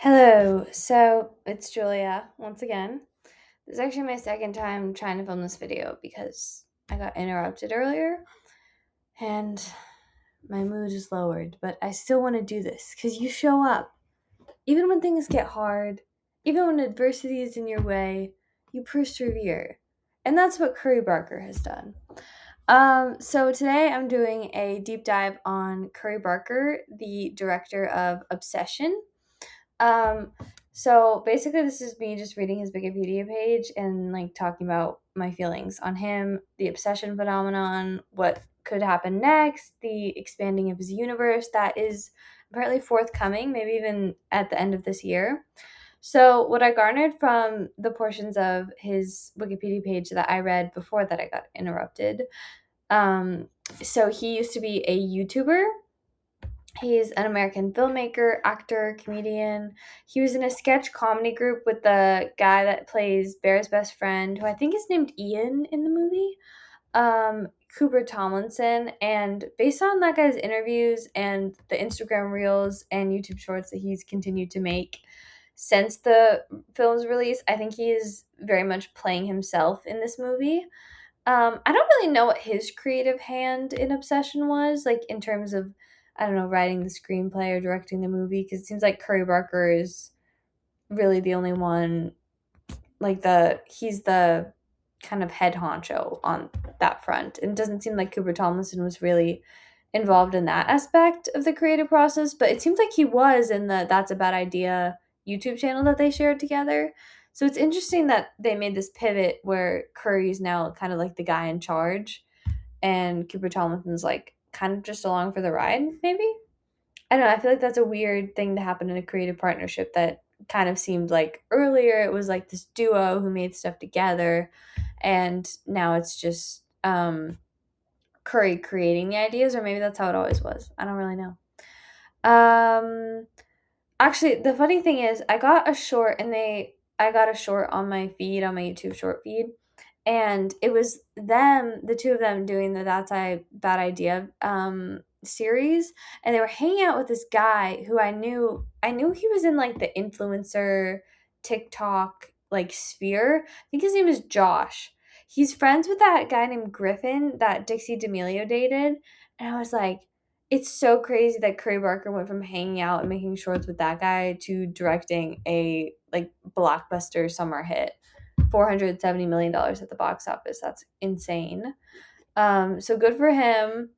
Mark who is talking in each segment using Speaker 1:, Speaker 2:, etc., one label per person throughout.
Speaker 1: Hello, so it's Julia once again. This is actually my second time trying to film this video because I got interrupted earlier and my mood is lowered, but I still want to do this because you show up. Even when things get hard, even when adversity is in your way, you persevere. And that's what Curry Barker has done. So today I'm doing a deep dive on Curry Barker, the director of Obsession. Um, so basically, this is me just reading his Wikipedia page and like talking about my feelings on him, the obsession phenomenon, what could happen next, the expanding of his universe that is apparently forthcoming, maybe even at the end of this year. So, what I garnered from the portions of his Wikipedia page that I read before that I got interrupted. Um, so he used to be a YouTuber. He's an American filmmaker, actor, comedian. He was in a sketch comedy group with the guy that plays Bear's best friend, who I think is named Ian in the movie, Cooper Tomlinson. And based on that guy's interviews and the Instagram reels and YouTube shorts that he's continued to make since the film's release, I think he is very much playing himself in this movie. I don't really know what his creative hand in Obsession was, like in terms of, I don't know, writing the screenplay or directing the movie, because it seems like Curry Barker is really the only one, like he's the kind of head honcho on that front. And it doesn't seem like Cooper Tomlinson was really involved in that aspect of the creative process, but it seems like he was in the That's a Bad Idea YouTube channel that they shared together. So it's interesting that they made this pivot where Curry's now kind of like the guy in charge and Cooper Tomlinson's like kind of just along for the ride, maybe? I don't know. I feel like that's a weird thing to happen in a creative partnership that kind of seemed like earlier it was like this duo who made stuff together, and now it's just Curry creating the ideas, or maybe that's how it always was. I don't really know. Um, Actually, the funny thing is, I got a short on my feed on my YouTube short feed, and it was them, the two of them, doing the That's a Bad Idea series, and they were hanging out with this guy who I knew he was in like the influencer TikTok like sphere. I think his name is Josh. He's friends with that guy named Griffin that Dixie D'Amelio dated, and I was like, it's so crazy that Curry Barker went from hanging out and making shorts with that guy to directing a like blockbuster summer hit. $470 million at the box office. That's insane. So good for him.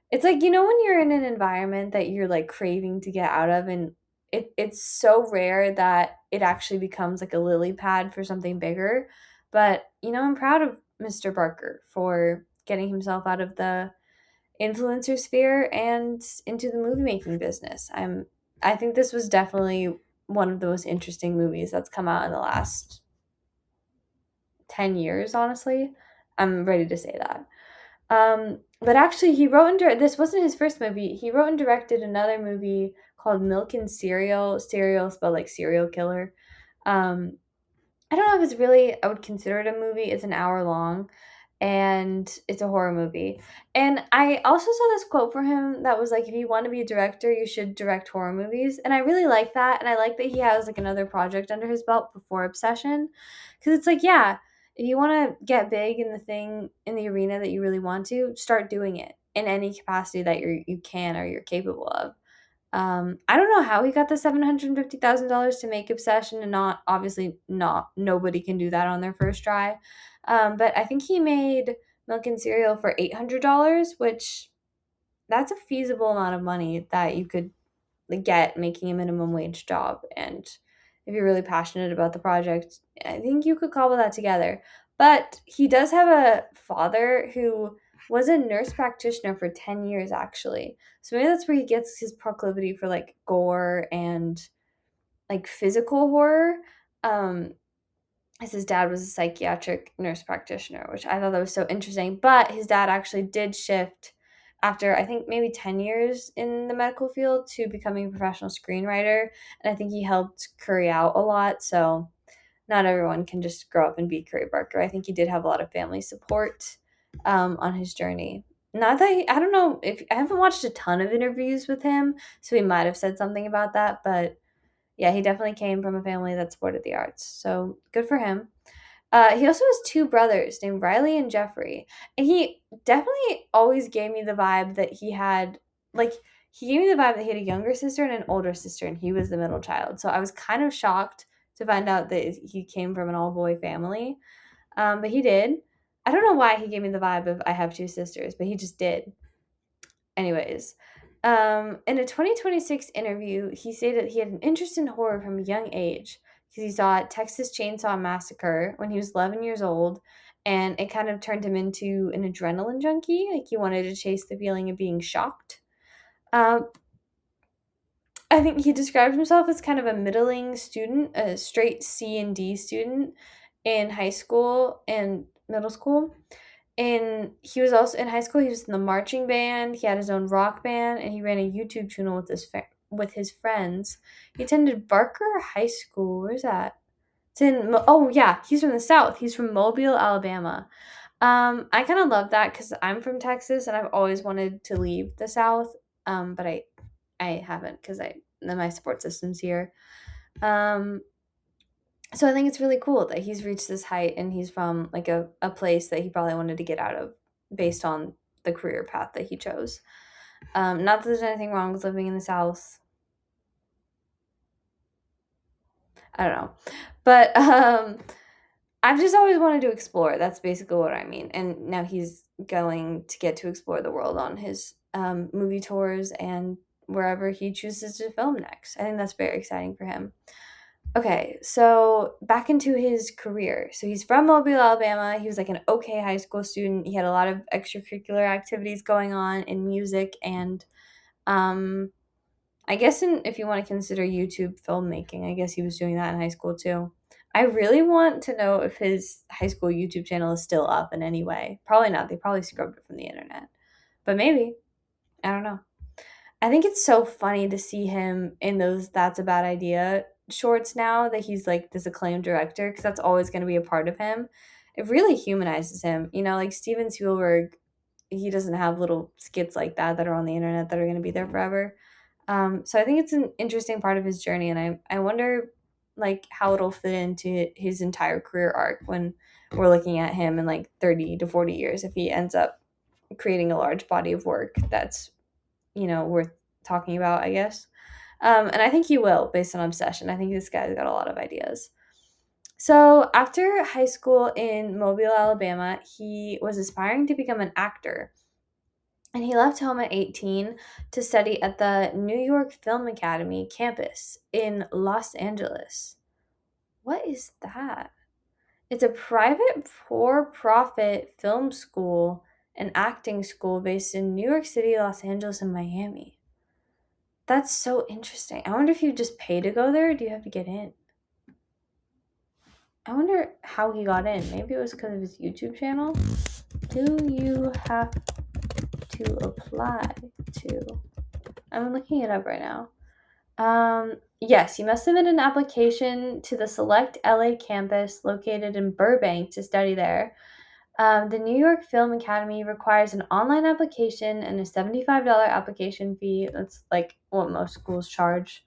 Speaker 1: It's like, when you're in an environment that you're like craving to get out of, and it's so rare that it actually becomes like a lily pad for something bigger. But I'm proud of Mr. Barker for getting himself out of the influencer sphere and into the movie making business. I think this was definitely one of the most interesting movies that's come out in the last 10 years, honestly. I'm ready to say that. But actually, he wrote and this wasn't his first movie. He wrote and directed another movie called Milk and Cereal. Cereal spelled like serial killer. Um, I don't know if it's really, I would consider it a movie. It's an hour long and it's a horror movie. And I also saw this quote for him that was like, if you want to be a director, you should direct horror movies. And I really like that. And I like that he has like another project under his belt before Obsession. Because it's like, yeah, if you want to get big in the thing, in the arena that you really want to, start doing it in any capacity that you can or you're capable of. I don't know how he got the $750,000 to make Obsession, and not obviously not nobody can do that on their first try. But I think he made Milk and Cereal for $800, which that's a feasible amount of money that you could get making a minimum wage job. And if you're really passionate about the project, I think you could cobble that together. But he does have a father who was a nurse practitioner for 10 years, actually. So maybe that's where he gets his proclivity for like gore and like physical horror. Um, as his dad was a psychiatric nurse practitioner, which I thought that was so interesting. But his dad actually did shift after I think maybe 10 years in the medical field to becoming a professional screenwriter. And I think he helped Curry out a lot. So not everyone can just grow up and be Curry Barker. I think he did have a lot of family support on his journey. Not that I don't know if I haven't watched a ton of interviews with him, so he might have said something about that. But yeah, he definitely came from a family that supported the arts. So good for him. He also has two brothers named Riley and Jeffrey. And he definitely always gave me the vibe that he had, like, he gave me the vibe that he had a younger sister and an older sister, and he was the middle child. So I was kind of shocked to find out that he came from an all boy family. But he did. I don't know why he gave me the vibe of I have two sisters, but he just did. Anyways, in a 2026 interview, he stated he had an interest in horror from a young age because he saw Texas Chainsaw Massacre when he was 11 years old, and it kind of turned him into an adrenaline junkie. Like he wanted to chase the feeling of being shocked. Um, I think he described himself as kind of a middling student, a straight C and D student in high school and middle school. And he was also in high school. He was in the marching band. He had his own rock band, and he ran a YouTube channel with his friends. He attended Barker High School. Where's that? It's in oh yeah, he's from the South. He's from Mobile, Alabama. I kind of love that because I'm from Texas, and I've always wanted to leave the South. But I haven't because my support system's here. Um, so I think it's really cool that he's reached this height and he's from like a place that he probably wanted to get out of based on the career path that he chose. Not that there's anything wrong with living in the South. I don't know. But I've just always wanted to explore. That's basically what I mean. And now he's going to get to explore the world on his movie tours and wherever he chooses to film next. I think that's very exciting for him. Okay, so back into his career. So he's from Mobile, Alabama. He was like an okay high school student. He had a lot of extracurricular activities going on in music and um I guess if you want to consider YouTube filmmaking, I guess he was doing that in high school too. I really want to know if his high school YouTube channel is still up in any way. Probably not. They probably scrubbed it from the internet. But maybe. I don't know. I think it's so funny to see him in those That's a Bad Idea shorts now that he's like this acclaimed director because that's always going to be a part of him. It really humanizes him. You know, like Steven Spielberg, he doesn't have little skits like that are on the internet that are going to be there forever. So I think it's an interesting part of his journey, and I wonder like how it'll fit into his entire career arc when we're looking at him in like 30 to 40 years if he ends up creating a large body of work that's worth talking about, I guess. And I think he will, based on Obsession. I think this guy's got a lot of ideas. So after high school in Mobile, Alabama, he was aspiring to become an actor. And he left home at 18 to study at the New York Film Academy campus in Los Angeles. What is that? It's a private for profit film school and acting school based in New York City, Los Angeles, and Miami. That's so interesting. I wonder if you just pay to go there or do you have to get in? I wonder how he got in. Maybe it was because of his YouTube channel. Do you have to apply to? I'm looking it up right now. Yes, you must submit an application to the Select LA campus located in Burbank to study there. The New York Film Academy requires an online application and a $75 application fee. That's like what most schools charge.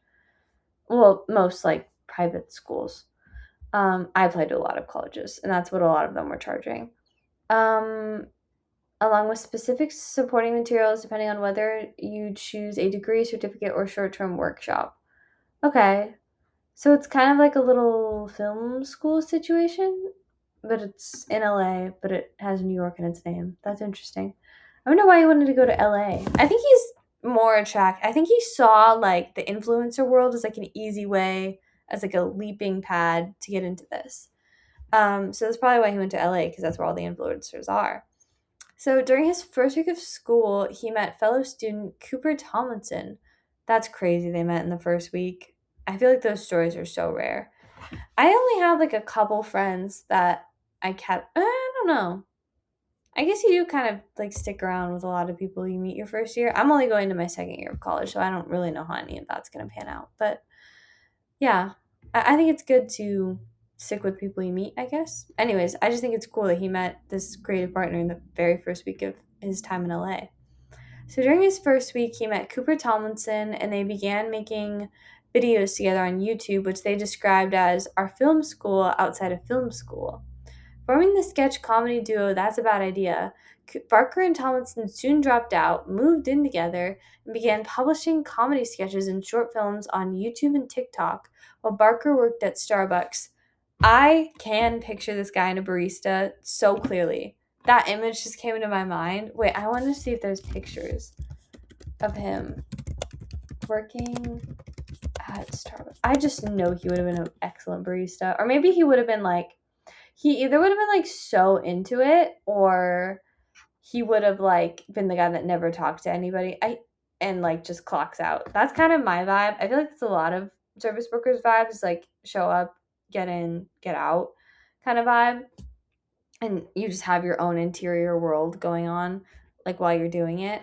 Speaker 1: Well, most like private schools. I applied to a lot of colleges, and that's what a lot of them were charging. Um, Along with specific supporting materials depending on whether you choose a degree, certificate, or short term workshop. Okay, so it's kind of like a little film school situation, but it's in LA, but it has New York in its name. That's interesting. I wonder why he wanted to go to LA. I think he's more attracted. I think he saw like the influencer world as like an easy way, as like a leaping pad to get into this. So that's probably why he went to LA because that's where all the influencers are. So during his first week of school, he met fellow student Cooper Tomlinson. That's crazy they met in the first week. I feel like those stories are so rare. I only have like a couple friends that I kept. I don't know. I guess you do kind of like stick around with a lot of people you meet your first year. I'm only going to my second year of college, so I don't really know how any of that's going to pan out. But yeah, I think it's good to stick with people you meet, I guess. Anyways, I just think it's cool that he met this creative partner in the very first week of his time in LA. So during his first week, he met Cooper Tomlinson and they began making videos together on YouTube, which they described as our film school outside of film school. Forming the sketch comedy duo That's a Bad Idea, Barker and Tomlinson soon dropped out, moved in together, and began publishing comedy sketches and short films on YouTube and TikTok while Barker worked at Starbucks. I can picture this guy in a barista so clearly. That image just came into my mind. Wait, I want to see if there's pictures of him working at Starbucks. I just know he would have been an excellent barista. Or maybe he would have been like, he either would have been like so into it, or he would have like been the guy that never talked to anybody and like just clocks out. That's kind of my vibe. I feel like it's a lot of service workers vibes, like show up, get in, get out kind of vibe. And you just have your own interior world going on like while you're doing it.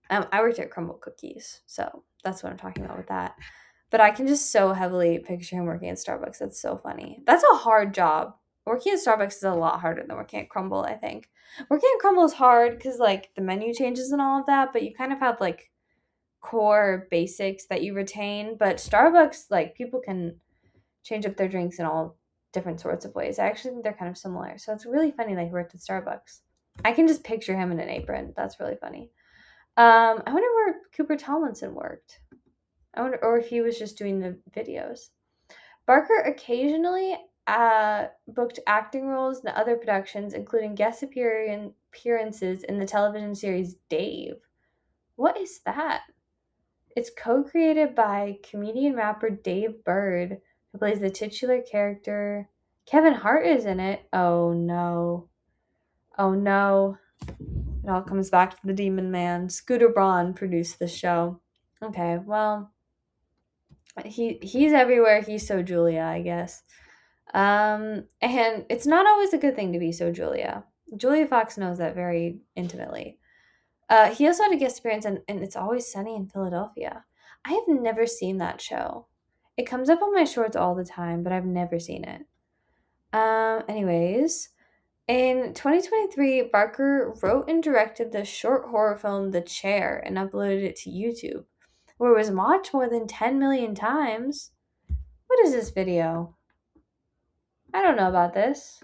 Speaker 1: I worked at Crumble Cookies, so that's what I'm talking about with that. But I can just so heavily picture him working at Starbucks. That's so funny. That's a hard job. Working at Starbucks is a lot harder than working at Crumble, I think. Working at Crumble is hard because, like, the menu changes and all of that, but you kind of have, like, core basics that you retain. But Starbucks, like, people can change up their drinks in all different sorts of ways. I actually think they're kind of similar. So it's really funny that he worked at Starbucks. I can just picture him in an apron. That's really funny. I wonder where Cooper Tomlinson worked. I wonder, or if he was just doing the videos. Barker occasionally booked acting roles in other productions, including guest appearances in the television series Dave. What is that? It's co-created by comedian rapper Dave Bird, who plays the titular character. Kevin Hart is in it. Oh no. Oh no. It all comes back to the Demon Man. Scooter Braun produced the show. Okay, well, he's everywhere. He's so Julia, I guess. And it's not always a good thing to be so Julia. Julia Fox knows that very intimately. He also had a guest appearance in It's Always Sunny in Philadelphia. I have never seen that show. It comes up on my shorts all the time, but I've never seen it. Anyways, in 2023, Barker wrote and directed the short horror film The Chair and uploaded it to YouTube, where it was watched more than 10 million times. What is this video? I don't know about this.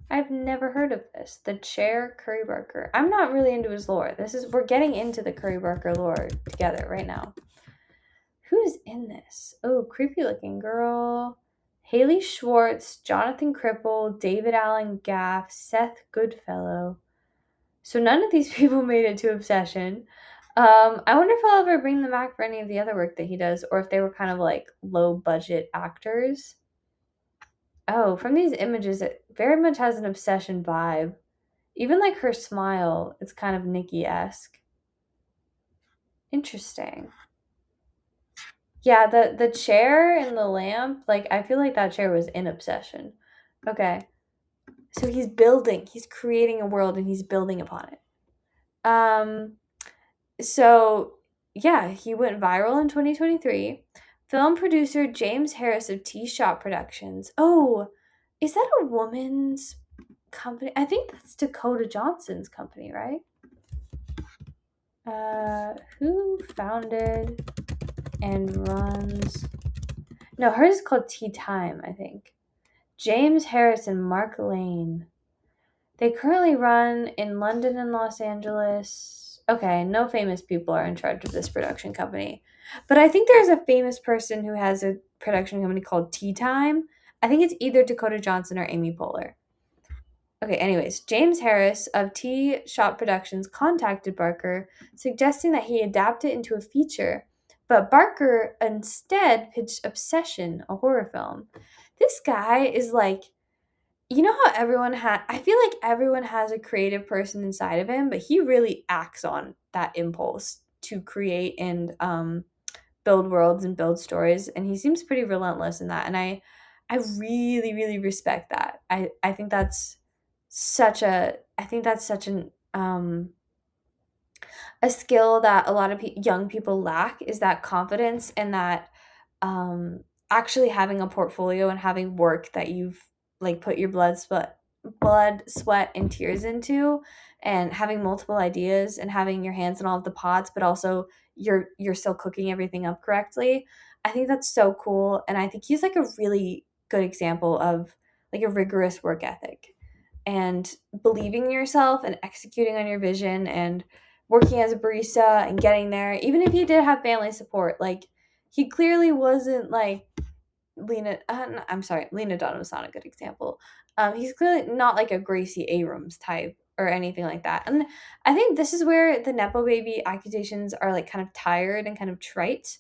Speaker 1: I've never heard of this. The Chair, Curry Barker. I'm not really into his lore. We're getting into the Curry Barker lore together right now. Who's in this? Oh, creepy looking girl. Haley Schwartz, Jonathan Cripple, David Allen Gaff, Seth Goodfellow. So none of these people made it to Obsession. I wonder if I'll ever bring them back for any of the other work that he does, or if they were kind of like low budget actors. Oh, from these images, it very much has an Obsession vibe. Even like her smile, it's kind of Nikki-esque. Interesting. Yeah, the chair and the lamp, like I feel like that chair was in Obsession. Okay. So he's creating a world and he's building upon it. So yeah, he went viral in 2023. Film producer James Harris of Tea Shop Productions. Oh, is that a woman's company? I think that's Dakota Johnson's company, right? Who founded and runs? No, hers is called Tea Time, I think. James Harris and Mark Lane. They currently run in London and Los Angeles. Okay, no famous people are in charge of this production company. But I think there's a famous person who has a production company called Tea Time. I think it's either Dakota Johnson or Amy Poehler. Okay, anyways, James Harris of Tea Shop Productions contacted Barker, suggesting that he adapt it into a feature. But Barker instead pitched Obsession, a horror film. This guy is like, you know how I feel like everyone has a creative person inside of him, but he really acts on that impulse to create and build worlds and build stories, and he seems pretty relentless in that, and I really, really respect that. I think that's such an a skill that a lot of young people lack, is that confidence and that actually having a portfolio and having work that you've like put your blood, sweat, and tears into, and having multiple ideas and having your hands in all of the pots, but also you're still cooking everything up correctly. I think that's so cool, and I think he's like a really good example of like a rigorous work ethic and believing in yourself and executing on your vision and working as a barista and getting there. Even if he did have family support, like he clearly wasn't like I'm sorry, Lena Dunham's not a good example. He's clearly not like a Gracie Abrams type or anything like that. And I think this is where the Nepo baby accusations are like kind of tired and kind of trite.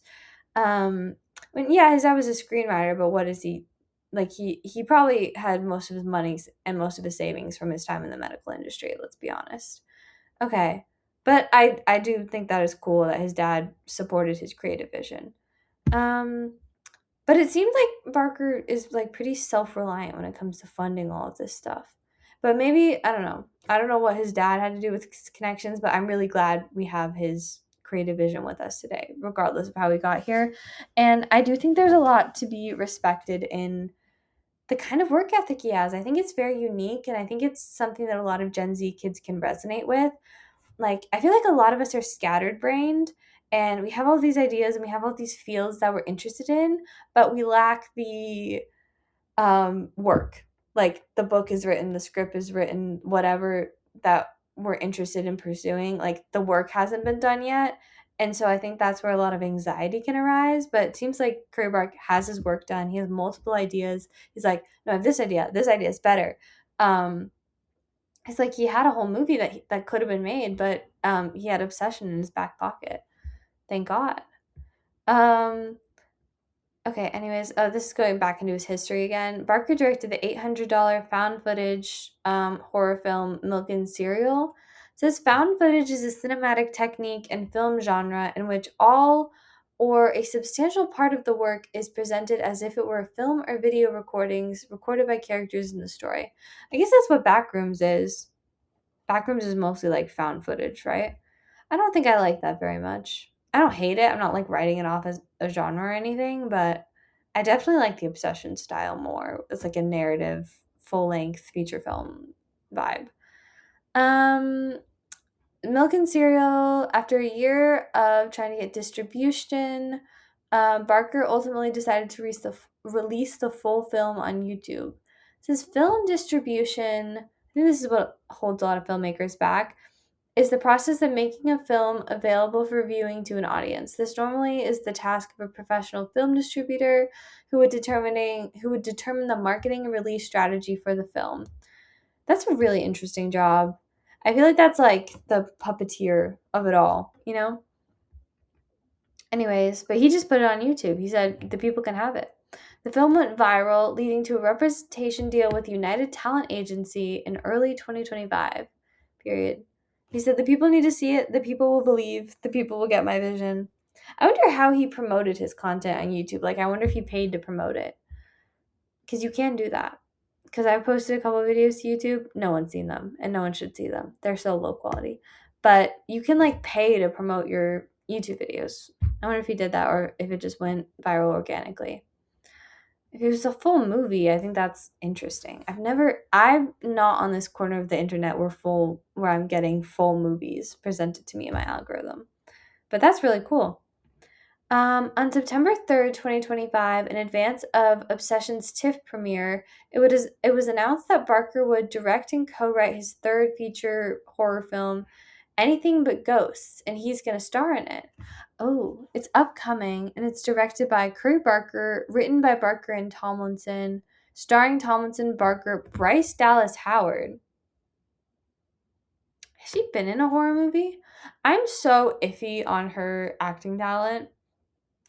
Speaker 1: Yeah, his dad was a screenwriter, but what is he like? He probably had most of his money and most of his savings from his time in the medical industry. Let's be honest. Okay, but I do think that is cool that his dad supported his creative vision. Um, but it seems like Barker is like pretty self-reliant when it comes to funding all of this stuff. But maybe I don't know. I don't know what his dad had to do with his connections, but I'm really glad we have his creative vision with us today, regardless of how we got here. And I do think there's a lot to be respected in the kind of work ethic he has. I think it's very unique, and I think it's something that a lot of Gen Z kids can resonate with. Like, I feel like a lot of us are scattered brained and we have all these ideas and we have all these fields that we're interested in, but we lack the work. Like, the book is written, the script is written, whatever that we're interested in pursuing, like, the work hasn't been done yet. And so I think that's where a lot of anxiety can arise. But it seems like Curry Bark has his work done. He has multiple ideas. He's like, no, I have this idea. This idea is better. It's like he had a whole movie that could have been made, but he had Obsession in his back pocket. Thank God. Um, okay, anyways, this is going back into his history again. Barker directed the $800 found footage horror film Milk and Cereal. It says found footage is a cinematic technique and film genre in which all or a substantial part of the work is presented as if it were a film or video recordings recorded by characters in the story. I guess that's what Backrooms is. Backrooms is mostly like found footage, right? I don't think I like that very much. I don't hate it. I'm not like writing it off as a genre or anything, but I definitely like the Obsession style more. It's like a narrative, full length feature film vibe. Um, Milk and Cereal, after a year of trying to get distribution, Barker ultimately decided to release the full film on YouTube. It says film distribution, I think this is what holds a lot of filmmakers back, is the process of making a film available for viewing to an audience. This normally is the task of a professional film distributor who would determine the marketing and release strategy for the film. That's a really interesting job. I feel like that's like the puppeteer of it all, you know? Anyways, but he just put it on YouTube. He said the people can have it. The film went viral, leading to a representation deal with United Talent Agency in early 2025. Period. He said the people need to see it, the people will believe, the people will get my vision. I wonder how he promoted his content on YouTube. Like, I wonder if he paid to promote it. Because you can do that. Because I posted a couple videos to YouTube, no one's seen them, and no one should see them. They're so low quality. But you can like pay to promote your YouTube videos. I wonder if he did that or if it just went viral organically. If it was a full movie, I think that's interesting. I'm not on this corner of the internet where I'm getting full movies presented to me in my algorithm. But that's really cool. On September 3rd, 2025, in advance of Obsession's TIFF premiere, it was announced that Barker would direct and co-write his third feature horror film, Anything But Ghosts, and he's going to star in it. Oh, it's upcoming, and it's directed by Curry Barker, written by Barker and Tomlinson, starring Tomlinson, Barker, Bryce Dallas Howard. Has she been in a horror movie? I'm so iffy on her acting talent.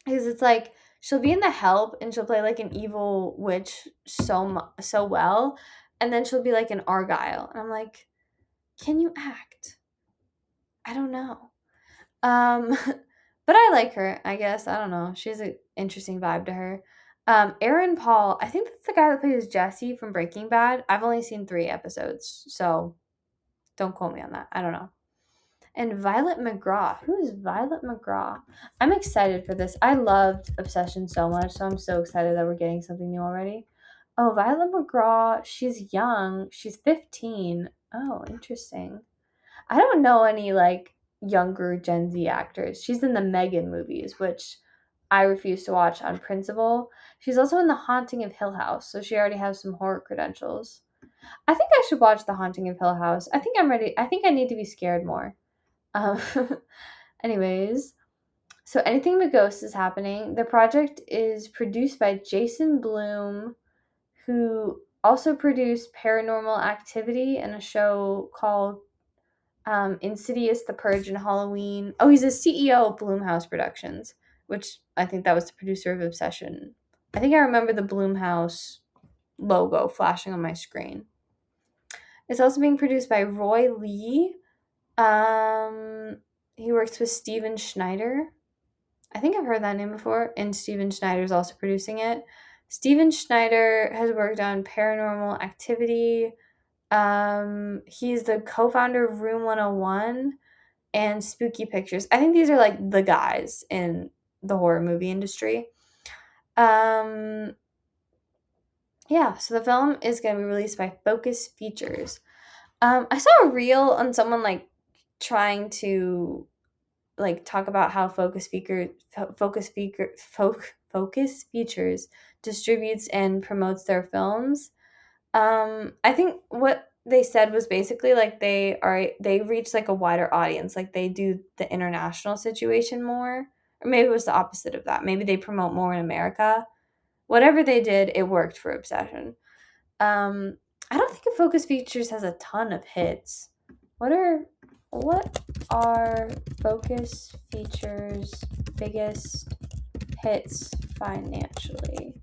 Speaker 1: Because it's like she'll be in The Help and she'll play like an evil witch so well, and then she'll be like an Argyle, and I'm like, can you act? I don't know. Um, but I like her. I guess I don't know. She has an interesting vibe to her. Aaron Paul, I think that's the guy that plays Jesse from Breaking Bad. I've only seen 3 episodes, so don't quote me on that. I don't know. And Violet McGraw. Who is Violet McGraw? I'm excited for this. I loved Obsession so much, so I'm so excited that we're getting something new already. Oh, Violet McGraw, she's young. She's 15. Oh, interesting. I don't know any, like, younger Gen Z actors. She's in the Megan movies, which I refuse to watch on principle. She's also in The Haunting of Hill House, so she already has some horror credentials. I think I should watch The Haunting of Hill House. I think I'm ready. I think I need to be scared more. Um, anyways, so Anything But Ghosts is happening. The project is produced by Jason Blum, who also produced Paranormal Activity and a show called Insidious, The Purge, and Halloween. Oh, he's a CEO of Blumhouse Productions, which I think that was the producer of Obsession. I think I remember the Blumhouse logo flashing on my screen. It's also being produced by Roy Lee. He works with Steven Schneider. I think I've heard that name before, and Steven Schneider's also producing it. Steven Schneider has worked on Paranormal Activity. He's the co-founder of Room 101 and Spooky Pictures. I think these are like the guys in the horror movie industry. Um, yeah, so the film is going to be released by Focus Features. I saw a reel on someone like trying to like talk about how Focus Features distributes and promotes their films. I think what they said was basically like they reach like a wider audience, like they do the international situation more, or maybe it was the opposite of that. Maybe they promote more in America. Whatever they did, it worked for Obsession. Um, I don't think Focus Features has a ton of hits. What are Focus Features' biggest hits financially?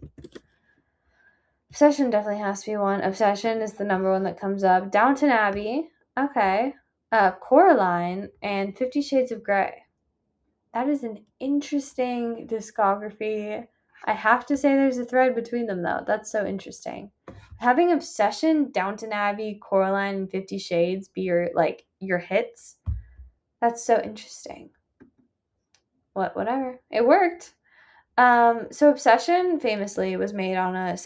Speaker 1: Obsession definitely has to be one. Obsession is the number one that comes up. Downton Abbey, okay. Coraline and 50 Shades of Grey. That is an interesting discography. I have to say there's a thread between them though. That's so interesting. Having Obsession, Downton Abbey, Coraline, and 50 Shades be your hits. That's so interesting. Whatever. It worked. So Obsession famously was made on a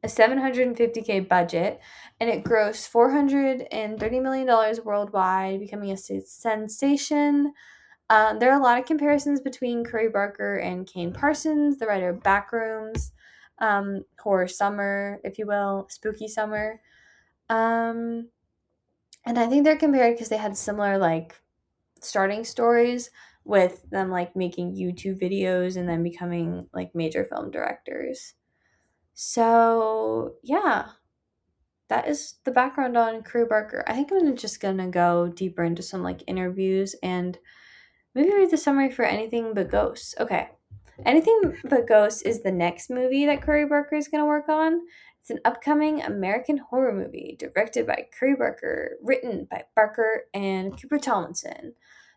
Speaker 1: a $750K budget, and it grossed $430 million worldwide, becoming a sensation. There are a lot of comparisons between Curry Barker and Kane Parsons, the writer of Backrooms, Horror Summer, if you will, Spooky Summer. And I think they're compared because they had similar like starting stories, with them like making YouTube videos and then becoming like major film directors. So yeah, that is the background on Curry Barker. I think I'm just gonna go deeper into some like interviews and maybe read the summary for Anything But Ghosts. Okay. Anything But Ghosts is the next movie that Curry Barker is going to work on. It's an upcoming American horror movie directed by Curry Barker, written by Barker and Cooper Tomlinson.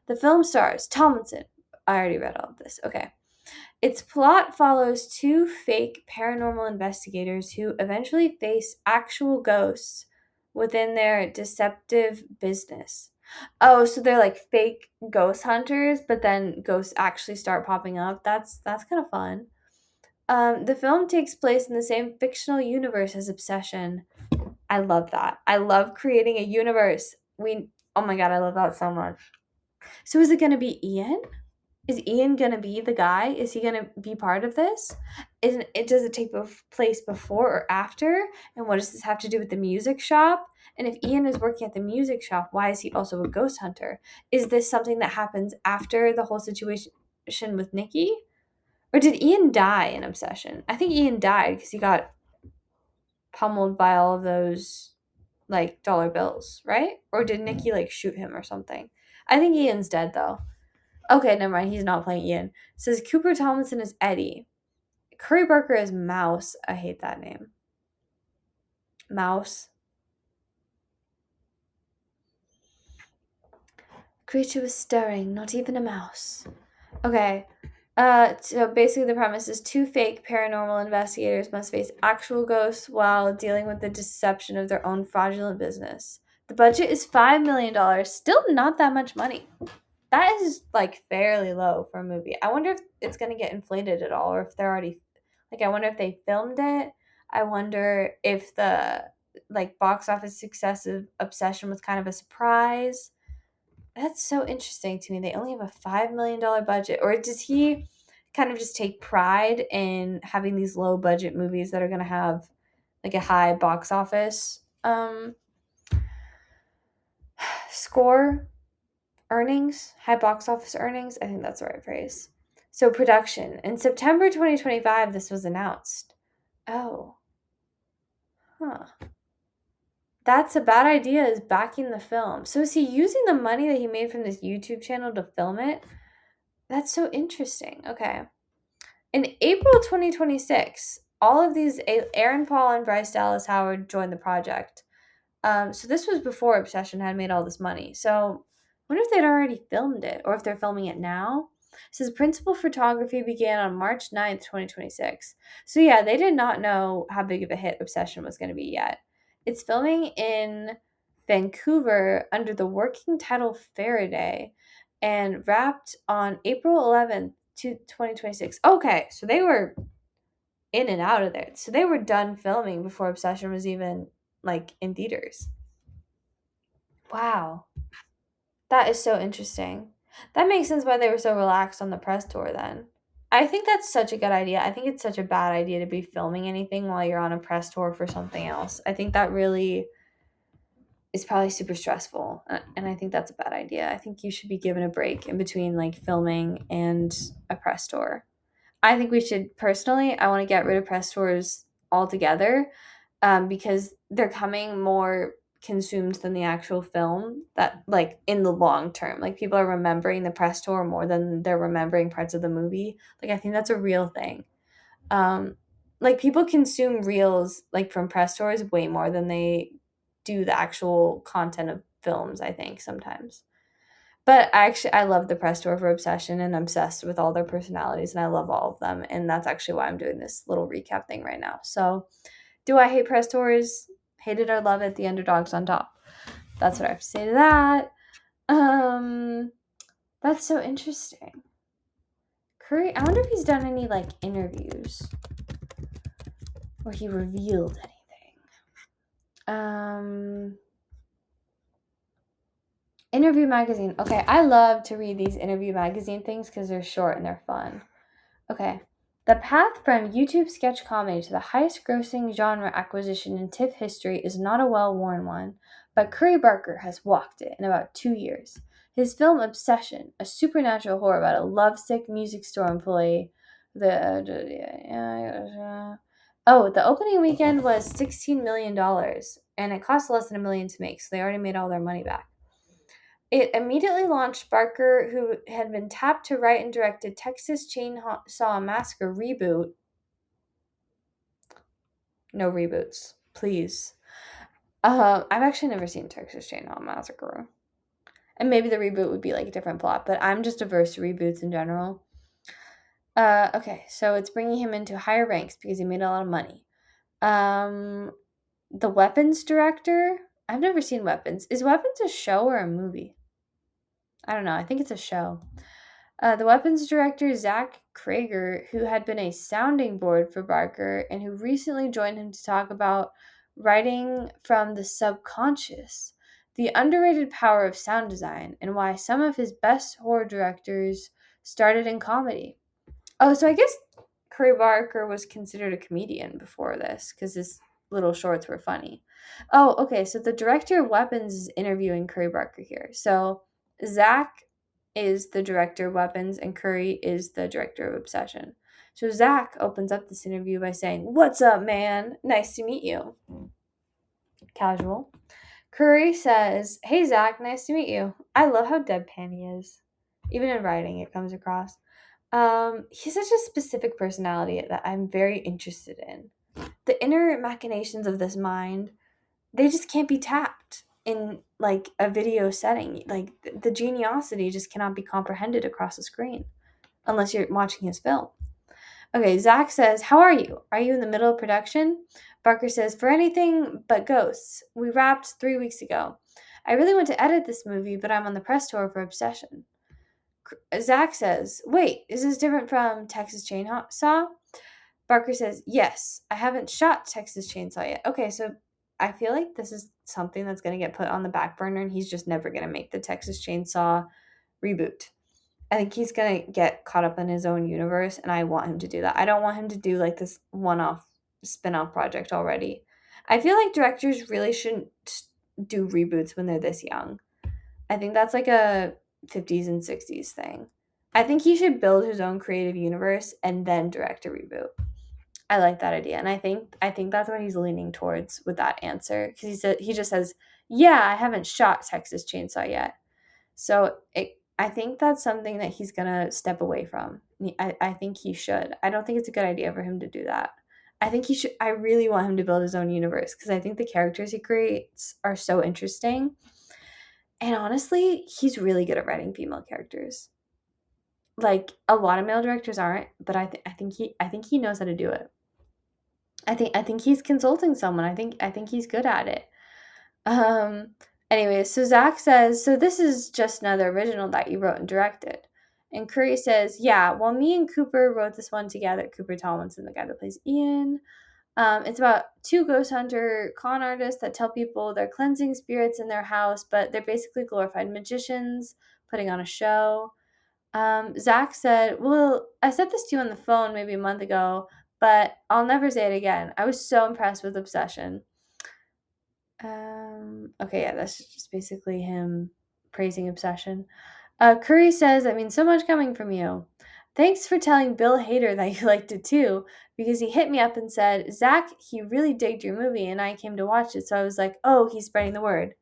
Speaker 1: The film stars Tomlinson. I already read all of this. Okay. Its plot follows two fake paranormal investigators who eventually face actual ghosts within their deceptive business. Oh, so they're like fake ghost hunters, but then ghosts actually start popping up. That's kind of fun. The film takes place in the same fictional universe as Obsession. I love that. I love creating a universe. Oh my god, I love that so much. So is it gonna be Ian? Is Ian gonna be the guy? Is he gonna be part of this? Does it take place before or after? And what does this have to do with the music shop? And if Ian is working at the music shop, why is he also a ghost hunter? Is this something that happens after the whole situation with Nikki? Or did Ian die in Obsession? I think Ian died because he got pummeled by all of those like dollar bills, right? Or did Nikki like shoot him or something? I think Ian's dead though. Okay, never mind. He's not playing Ian. It says Cooper Tomlinson is Eddie. Curry Barker is Mouse. I hate that name. Mouse. Creature was stirring, not even a mouse. Okay. So basically the premise is two fake paranormal investigators must face actual ghosts while dealing with the deception of their own fraudulent business. The budget is $5 million. Still not that much money. That is like fairly low for a movie. I wonder if it's gonna get inflated at all, or if they're already like. I wonder if they filmed it. I wonder if like box office success of Obsession was kind of a surprise. That's so interesting to me. They only have a $5 million budget. Or does he kind of just take pride in having these low budget movies that are going to have like a high box office score earnings, high box office earnings? I think that's the right phrase. So, production. In September 2025, this was announced. Oh, huh. That's a bad idea, is backing the film. So, is he using the money that he made from this YouTube channel to film it? That's so interesting. Okay. In April 2026, all of these, Aaron Paul and Bryce Dallas Howard joined the project. So this was before Obsession had made all this money. So I wonder if they'd already filmed it or if they're filming it now. It says principal photography began on March 9th, 2026. So yeah, they did not know how big of a hit Obsession was going to be yet. It's filming in Vancouver under the working title Faraday and wrapped on April 11th, 2026. Okay, so they were in and out of there. So they were done filming before Obsession was even like in theaters. Wow. That is so interesting. That makes sense why they were so relaxed on the press tour then. I think that's such a good idea. I think it's such a bad idea to be filming anything while you're on a press tour for something else. I think that really is probably super stressful. And I think that's a bad idea. I think you should be given a break in between like filming and a press tour. I think we should personally, I want to get rid of press tours altogether, because they're coming more consumed than the actual film, that like in the long term, like people are remembering the press tour more than they're remembering parts of the movie. Like I think that's a real thing. Um, like people consume reels like from press tours way more than they do the actual content of films, I think sometimes. But I love the press tour for Obsession and I'm obsessed with all their personalities and I love all of them. And that's actually why I'm doing this little recap thing right now. So, do I hate press tours? Hate it or love it, the underdog's on top. That's what I have to say to that. Um, that's so interesting. Curry, I wonder if he's done any like interviews where he revealed anything. Interview magazine. Okay, I love to read these interview magazine things because they're short and they're fun. Okay. The path from YouTube sketch comedy to the highest grossing genre acquisition in TIFF history is not a well worn one, but Curry Barker has walked it in about 2 years. His film Obsession, a supernatural horror about a lovesick music store employee. The opening weekend was $16 million, and it cost less than $1 million to make, so they already made all their money back. It immediately launched Barker, who had been tapped to write and direct a Texas Chainsaw Massacre reboot. No reboots, please. I've actually never seen Texas Chainsaw Massacre. And maybe the reboot would be like a different plot, but I'm just averse to reboots in general. Okay, so it's bringing him into higher ranks because he made a lot of money. The Weapons director. I've never seen Weapons. Is Weapons a show or a movie? I don't know. I think it's a show. The weapons director, Zach Krager, who had been a sounding board for Barker and who recently joined him to talk about writing from the subconscious, the underrated power of sound design, and why some of his best horror directors started in comedy. Oh, so I guess Curry Barker was considered a comedian before this because his little shorts were funny. Oh, okay. So the director of Weapons is interviewing Curry Barker here. So Zach is the director of Weapons and Curry is the director of Obsession. So Zach opens up this interview by saying, "What's up, man? Nice to meet you." Casual. Curry says, "Hey, Zach, nice to meet you. I love how deadpan he is. Even in writing, it comes across. He's such a specific personality that I'm very interested in. The inner machinations of this mind, they just can't be tapped in like a video setting. Like the geniosity just cannot be comprehended across the screen unless you're watching his film." Okay, Zach says, "How are you? Are you in the middle of production?" Barker says, "For anything but ghosts. We wrapped 3 weeks ago. I really want to edit this movie, but I'm on the press tour for Obsession." Zach says, "Wait, is this different from Texas Chainsaw?" Barker says, "Yes, I haven't shot Texas Chainsaw yet." Okay, so I feel like this is something that's going to get put on the back burner, and he's just never going to make the Texas Chainsaw reboot. I think he's going to get caught up in his own universe, and I want him to do that. I don't want him to do like this one-off spin-off project already. I feel like directors really shouldn't do reboots when they're this young. I think that's like a 50s and 60s thing. I think he should build his own creative universe and then direct a reboot. I like that idea, and I think that's what he's leaning towards with that answer, because he just says, "Yeah, I haven't shot Texas Chainsaw yet." So I think that's something that he's gonna step away from. I think he should. I don't think it's a good idea for him to do that. I think he should. I really want him to build his own universe, because I think the characters he creates are so interesting. And honestly, he's really good at writing female characters. Like a lot of male directors aren't, but I think he knows how to do it. I think he's consulting someone. I think he's good at it. Um Anyway, so Zach says, "So this is just another original that you wrote and directed." And Curry says, "Yeah, well, me and Cooper wrote this one together." Cooper Tomlinson, the guy that plays Ian. It's about two ghost hunter con artists that tell people they're cleansing spirits in their house, but they're basically glorified magicians putting on a show. Zach said, "Well, I said this to you on the phone maybe a month ago, but I'll never say it again. I was so impressed with Obsession." Okay, yeah, that's just basically him praising Obsession. Curry says, "I mean, so much coming from you. Thanks for telling Bill Hader that you liked it too, because he hit me up and said, Zach, he really digged your movie, and I came to watch it, so I was like, oh, he's spreading the word."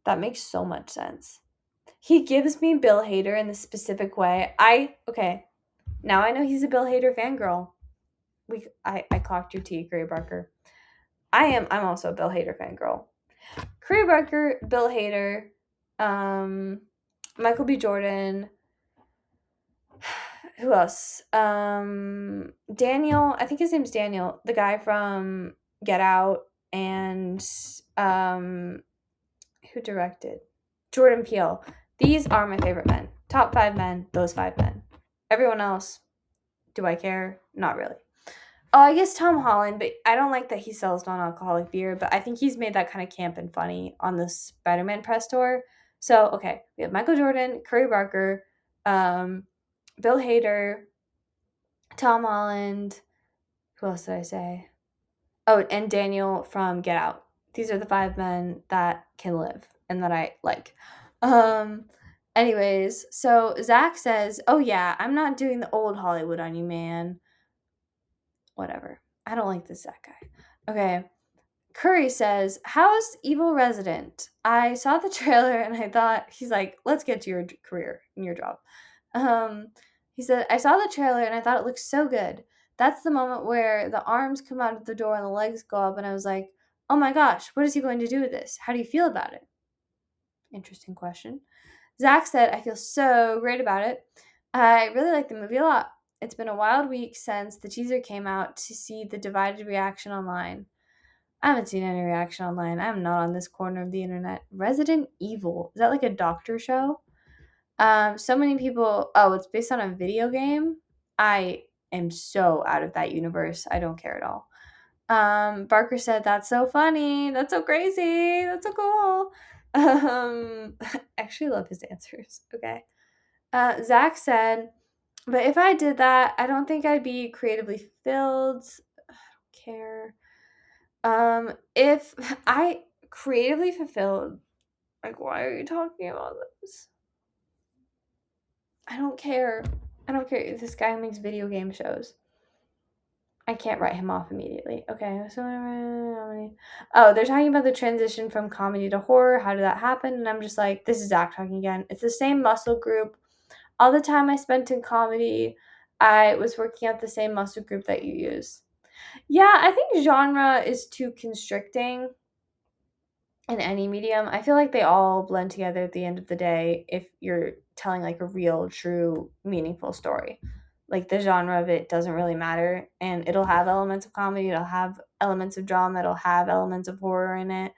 Speaker 1: That makes so much sense. He gives me Bill Hader in this specific way. Okay, now I know he's a Bill Hader fangirl. I clocked your T, Curry Barker. I'm also a Bill Hader fangirl. Curry Barker, Bill Hader, Michael B. Jordan. Who else? Daniel. I think his name's Daniel, the guy from Get Out, and who directed? Jordan Peele. These are my favorite men. Top 5 men. Those 5 men. Everyone else, do I care? Not really. Oh, I guess Tom Holland, but I don't like that he sells non-alcoholic beer, but I think he's made that kind of camp and funny on the Spider-Man press tour. So, okay, we have Michael Jordan, Curry Barker, Bill Hader, Tom Holland. Who else did I say? Oh, and Daniel from Get Out. These are the 5 men that can live and that I like. Anyways, so Zach says, "Oh yeah, I'm not doing the old Hollywood on you, man." Whatever. I don't like this Zach guy. Okay. Curry says, "How's Evil Resident? I saw the trailer and I thought," he's like, "let's get to your career and your job." He said, "I saw the trailer and I thought it looked so good. That's the moment where the arms come out of the door and the legs go up, and I was like, oh my gosh, what is he going to do with this? How do you feel about it?" Interesting question. Zach said, "I feel so great about it. I really like the movie a lot. It's been a wild week since the teaser came out to see the divided reaction online." I haven't seen any reaction online. I'm not on this corner of the internet. Resident Evil. Is that like a doctor show? So many people. Oh, it's based on a video game. I am so out of that universe. I don't care at all. Barker said, "That's so funny. That's so crazy. That's so cool." I actually love his answers. Okay. Zach said, "But if I did that, I don't think I'd be creatively fulfilled. I don't care. If I creatively fulfilled, like, why are you talking about this? I don't care. I don't care if this guy makes video game shows. I can't write him off immediately. Okay, so oh, they're talking about the transition from comedy to horror. How did that happen?" And I'm just like, this is Zach talking again. "It's the same muscle group. All the time I spent in comedy, I was working out the same muscle group that you use." Yeah, I think genre is too constricting in any medium. I feel like they all blend together at the end of the day if you're telling like a real, true, meaningful story. Like the genre of it doesn't really matter, and it'll have elements of comedy, it'll have elements of drama, it'll have elements of horror in it.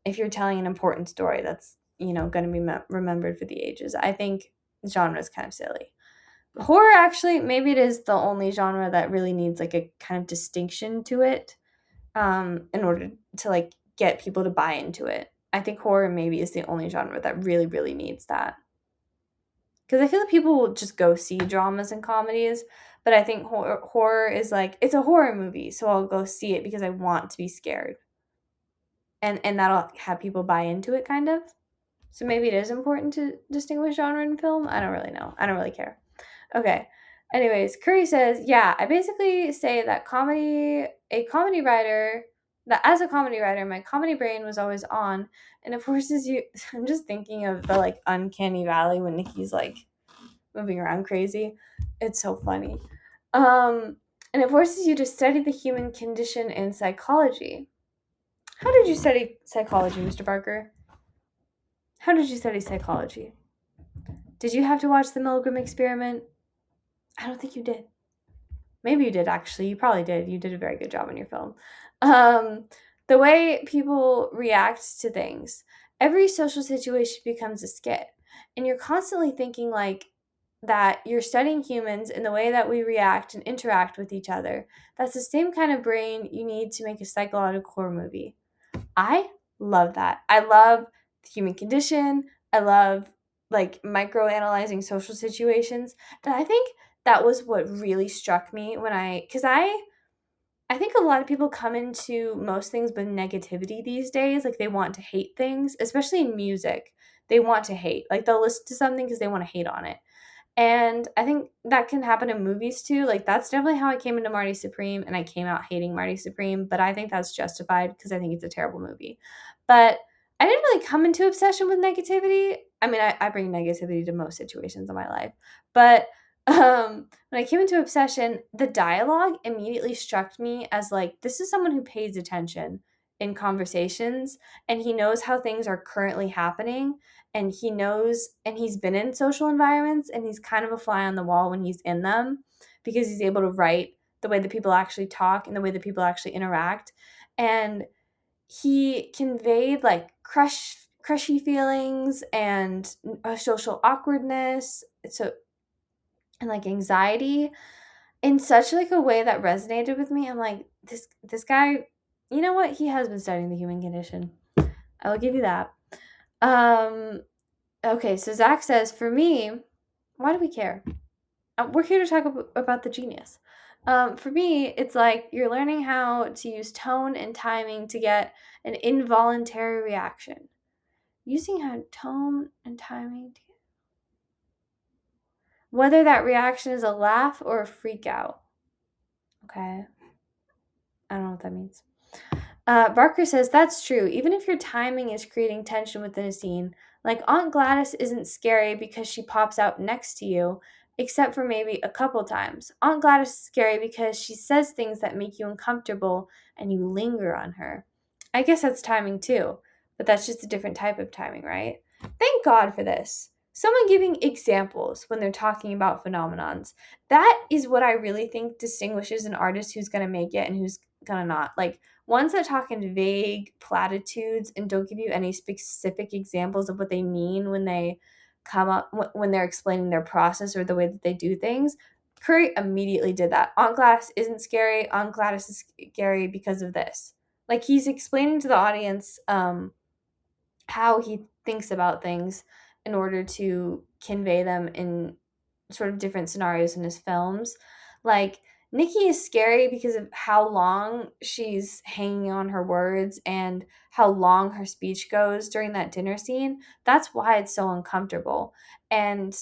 Speaker 1: If you're telling an important story that's, going to be remembered for the ages, I think genre is kind of silly. Horror, actually, maybe it is the only genre that really needs like a kind of distinction to it. in order to like get people to buy into it. I think horror maybe is the only genre that really, really needs that. Because I feel like people will just go see dramas and comedies, but I think horror is like, it's a horror movie, so I'll go see it because I want to be scared. And that'll have people buy into it, kind of. So maybe it is important to distinguish genre in film. I don't really know. I don't really care. Okay. Anyways, Curry says, yeah, I basically say that a comedy writer, that as a comedy writer, my comedy brain was always on, and it forces you. I'm just thinking of the like uncanny valley when Nikki's like moving around crazy. It's so funny. And it forces you to study the human condition and psychology. How did you study psychology, Mr. Barker? How did you study psychology? Did you have to watch the Milgram experiment? I don't think you did. Maybe you did, actually. You probably did. You did a very good job in your film. Um, the way people react to things. Every social situation becomes a skit. And you're constantly thinking like that you're studying humans in the way that we react and interact with each other. That's the same kind of brain you need to make a psychological horror movie. I love that. I love the human condition. I love like micro-analyzing social situations. And I think that was what really struck me when cuz I think a lot of people come into most things with negativity these days. Like they want to hate things, especially in music. They want to hate. Like they'll listen to something because they want to hate on it. And I think that can happen in movies too. Like that's definitely how I came into Marty Supreme, and I came out hating Marty Supreme, but I think that's justified because I think it's a terrible movie. But I didn't really come into obsession with negativity. I mean, I bring negativity to most situations in my life. But when I came into obsession, the dialogue immediately struck me as like, this is someone who pays attention in conversations and he knows how things are currently happening, and he knows, and he's been in social environments, and he's kind of a fly on the wall when he's in them because he's able to write the way that people actually talk and the way that people actually interact. And he conveyed like crushy feelings and social awkwardness, so, and like anxiety in such like a way that resonated with me. I'm like, this guy, you know what, he has been studying the human condition. I will give you that. um Okay, so Zach says, for me, why do we care? We're here to talk about the genius. For me, it's like you're learning how to use tone and timing to get an involuntary reaction. Using how tone and timing to get... Whether that reaction is a laugh or a freak out. Okay, I don't know what that means. Barker says, that's true. Even if your timing is creating tension within a scene, like Aunt Gladys isn't scary because she pops out next to you, except for maybe a couple times. Aunt Gladys is scary because she says things that make you uncomfortable and you linger on her. I guess that's timing too, but that's just a different type of timing, right? Thank God for this. Someone giving examples when they're talking about phenomenons. That is what I really think distinguishes an artist who's going to make it and who's going to not. Like, ones that talk in vague platitudes and don't give you any specific examples of what they mean when they come up, when they're explaining their process or the way that they do things. Curry immediately did that. Aunt Gladys isn't scary. Aunt Gladys is scary because of this. Like, he's explaining to the audience how he thinks about things in order to convey them in sort of different scenarios in his films. Like, Nikki is scary because of how long she's hanging on her words and how long her speech goes during that dinner scene. That's why it's so uncomfortable. And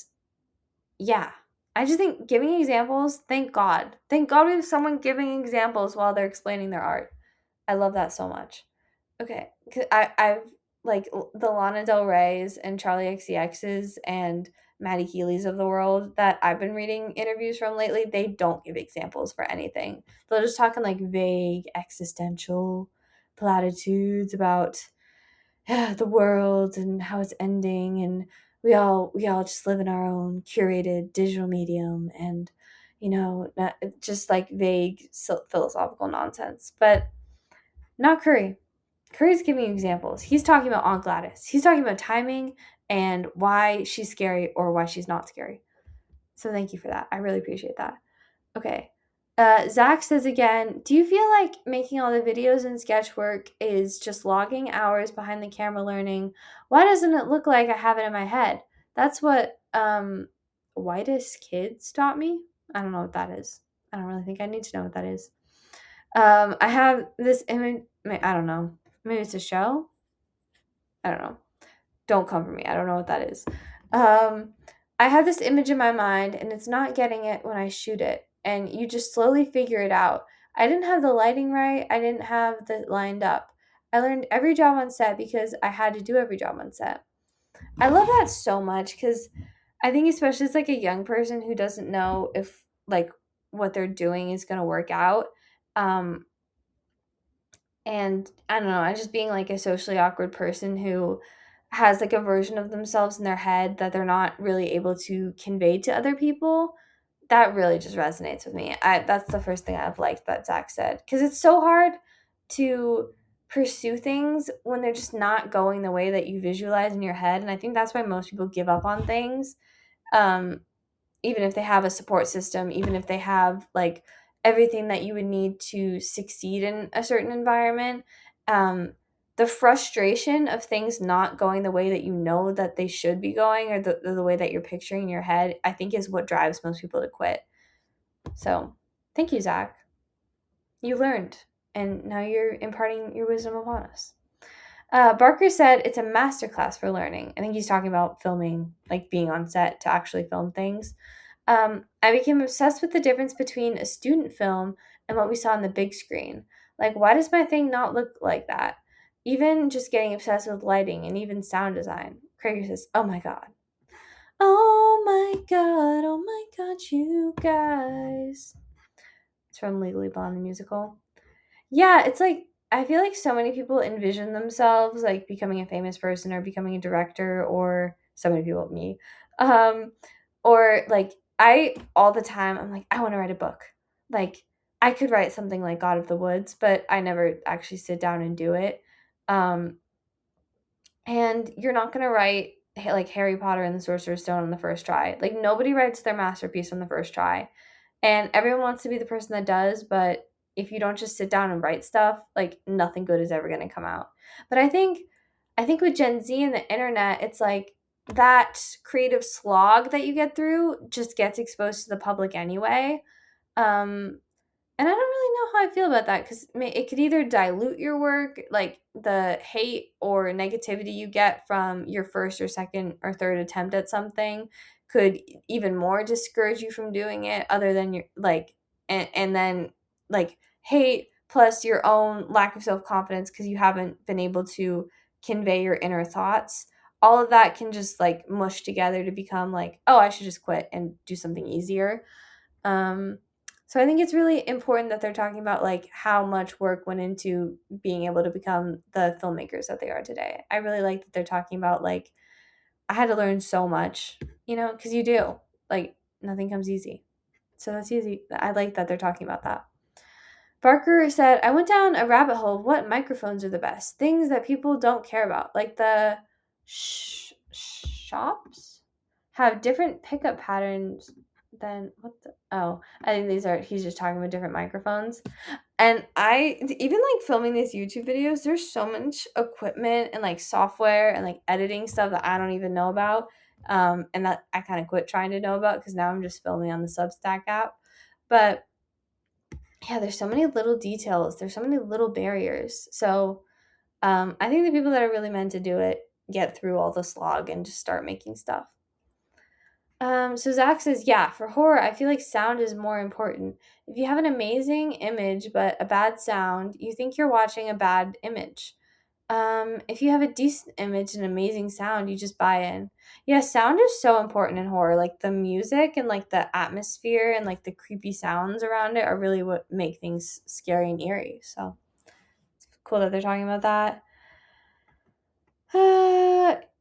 Speaker 1: yeah, I just think giving examples, thank God. Thank God we have someone giving examples while they're explaining their art. I love that so much. Okay, I've like the Lana Del Rey's and Charlie XCX's and Maddie Healy's of the world that I've been reading interviews from lately. They don't give examples for anything. They'll just talk in like vague existential platitudes about the world and how it's ending, and we all just live in our own curated digital medium, and just like vague philosophical nonsense. But not Curry. Curry's giving examples. He's talking about Aunt Gladys. He's talking about timing and why she's scary or why she's not scary. So thank you for that. I really appreciate that. Okay. Zach says again, do you feel like making all the videos and sketch work is just logging hours behind the camera learning? Why doesn't it look like I have it in my head? That's what whitest kids taught me. I don't know what that is. I don't really think I need to know what that is. I have this image. I don't know. Maybe it's a show. I don't know. Don't come for me. I don't know what that is. Um, I have this image in my mind and it's not getting it when I shoot it. And you just slowly figure it out. I didn't have the lighting right. I didn't have the lined up. I learned every job on set because I had to do every job on set. I love that so much because I think especially as like a young person who doesn't know if like what they're doing is gonna work out. Um, and I don't know, I just being like a socially awkward person who has like a version of themselves in their head that they're not really able to convey to other people, that really just resonates with me. That's the first thing I've liked that Zach said. Because it's so hard to pursue things when they're just not going the way that you visualize in your head. And I think that's why most people give up on things. Um, even if they have a support system, even if they have like everything that you would need to succeed in a certain environment, um, the frustration of things not going the way that you know that they should be going or the way that you're picturing in your head, I think is what drives most people to quit. So thank you, Zach. You learned, and now you're imparting your wisdom upon us. Barker said it's a masterclass for learning. I think he's talking about filming, like being on set to actually film things. I became obsessed with the difference between a student film and what we saw on the big screen. Like, why does my thing not look like that? Even just getting obsessed with lighting and even sound design. Craig says, oh my God. Oh my God. Oh my God, you guys. It's from Legally Blonde, the musical. Yeah, it's like I feel like so many people envision themselves like becoming a famous person or becoming a director or so many people, me. Um, or like I all the time I'm like, I want to write a book. Like I could write something like God of the Woods, but I never actually sit down and do it. Um, and you're not gonna write like Harry Potter and the Sorcerer's Stone on the first try. Like nobody writes their masterpiece on the first try. And everyone wants to be the person that does, but if you don't just sit down and write stuff, like nothing good is ever going to come out. But I think with Gen Z and the internet, it's like that creative slog that you get through just gets exposed to the public anyway. Um and I don't really know how I feel about that because it could either dilute your work, like the hate or negativity you get from your first or second or third attempt at something could even more discourage you from doing it, other than your like, and then like hate plus your own lack of self confidence because you haven't been able to convey your inner thoughts. All of that can just like mush together to become like, oh, I should just quit and do something easier. Um, so I think it's really important that they're talking about like how much work went into being able to become the filmmakers that they are today. I really like that they're talking about like I had to learn so much, because you do. Like nothing comes easy. So that's easy. I like that they're talking about that. Barker said, I went down a rabbit hole of what microphones are the best. Things that people don't care about. Like the shops have different pickup patterns than what the oh, I think he's just talking about different microphones. And I even like filming these YouTube videos, there's so much equipment and like software and like editing stuff that I don't even know about. And that I kind of quit trying to know about because now I'm just filming on the Substack app. But yeah, there's so many little details. There's so many little barriers. So I think the people that are really meant to do it get through all the slog and just start making stuff. So Zach says, yeah, for horror, I feel like sound is more important. If you have an amazing image but a bad sound, you think you're watching a bad image. If you have a decent image and amazing sound, you just buy in. Yeah, sound is so important in horror. Like the music and like the atmosphere and like the creepy sounds around it are really what make things scary and eerie. So it's cool that they're talking about that.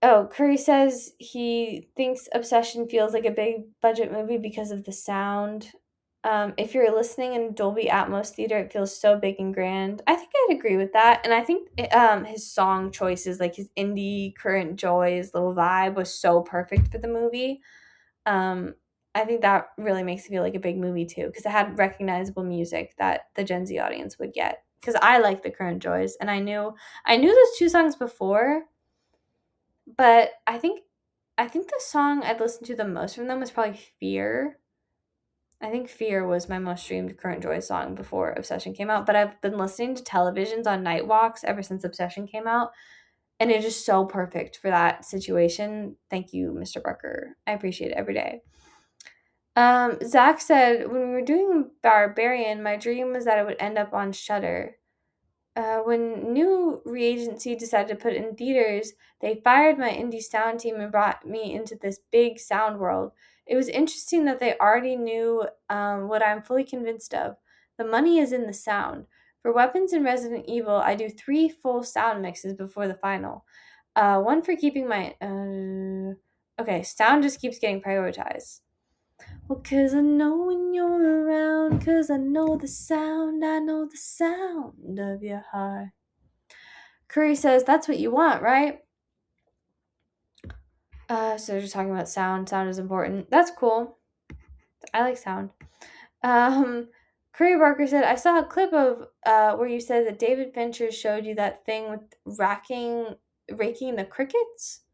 Speaker 1: Curry says he thinks Obsession feels like a big budget movie because of the sound. If you're listening in Dolby Atmos theater, it feels so big and grand. I think I'd agree with that, and I think his song choices, like his indie current joy, his little vibe, was so perfect for the movie. Um, I think that really makes it feel like a big movie too, because it had recognizable music that the Gen Z audience would get. Because I like the Current Joys, and I knew those two songs before, but I think the song I'd listened to the most from them was probably Fear. I think Fear was my most streamed Current Joy song before Obsession came out, but I've been listening to Televisions on night walks ever since Obsession came out, and it is so perfect for that situation. Thank you, Mr. Barker. I appreciate it every day. Zach said, when we were doing Barbarian, my dream was that it would end up on Shudder. When new reagency decided to put it in theaters, they fired my indie sound team and brought me into this big sound world. It was interesting that they already knew what I'm fully convinced of. The money is in the sound. For Weapons and Resident Evil, I do 3 full sound mixes before the final. One for keeping my. Okay, sound just keeps getting prioritized. Well, 'cause I know when you're around, 'cause I know the sound of your heart. Curry says, that's what you want, right? So they're just talking about sound. Sound is important. That's cool. I like sound. Curry Barker said, I saw a clip of where you said that David Fincher showed you that thing with raking the crickets.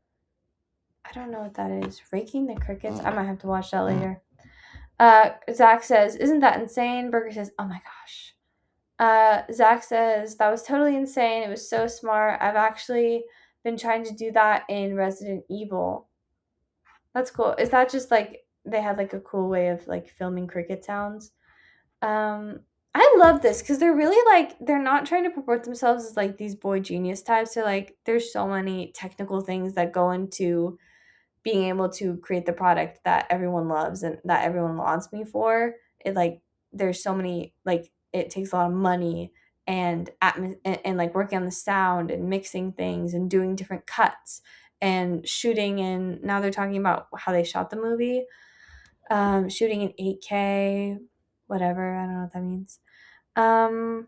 Speaker 1: I don't know what that is. Raking the crickets? I might have to watch that later. Zach says, isn't that insane? Burger says, oh my gosh. Zach says, that was totally insane. It was so smart. I've actually been trying to do that in Resident Evil. That's cool. Is that just like they had like a cool way of like filming cricket sounds? I love this because they're really like they're not trying to purport themselves as like these boy genius types. They're like there's so many technical things that go into being able to create the product that everyone loves and that everyone wants me for. It like there's so many like it takes a lot of money and and like working on the sound and mixing things and doing different cuts and shooting, and now they're talking about how they shot the movie, shooting in 8K, whatever, I don't know what that means. um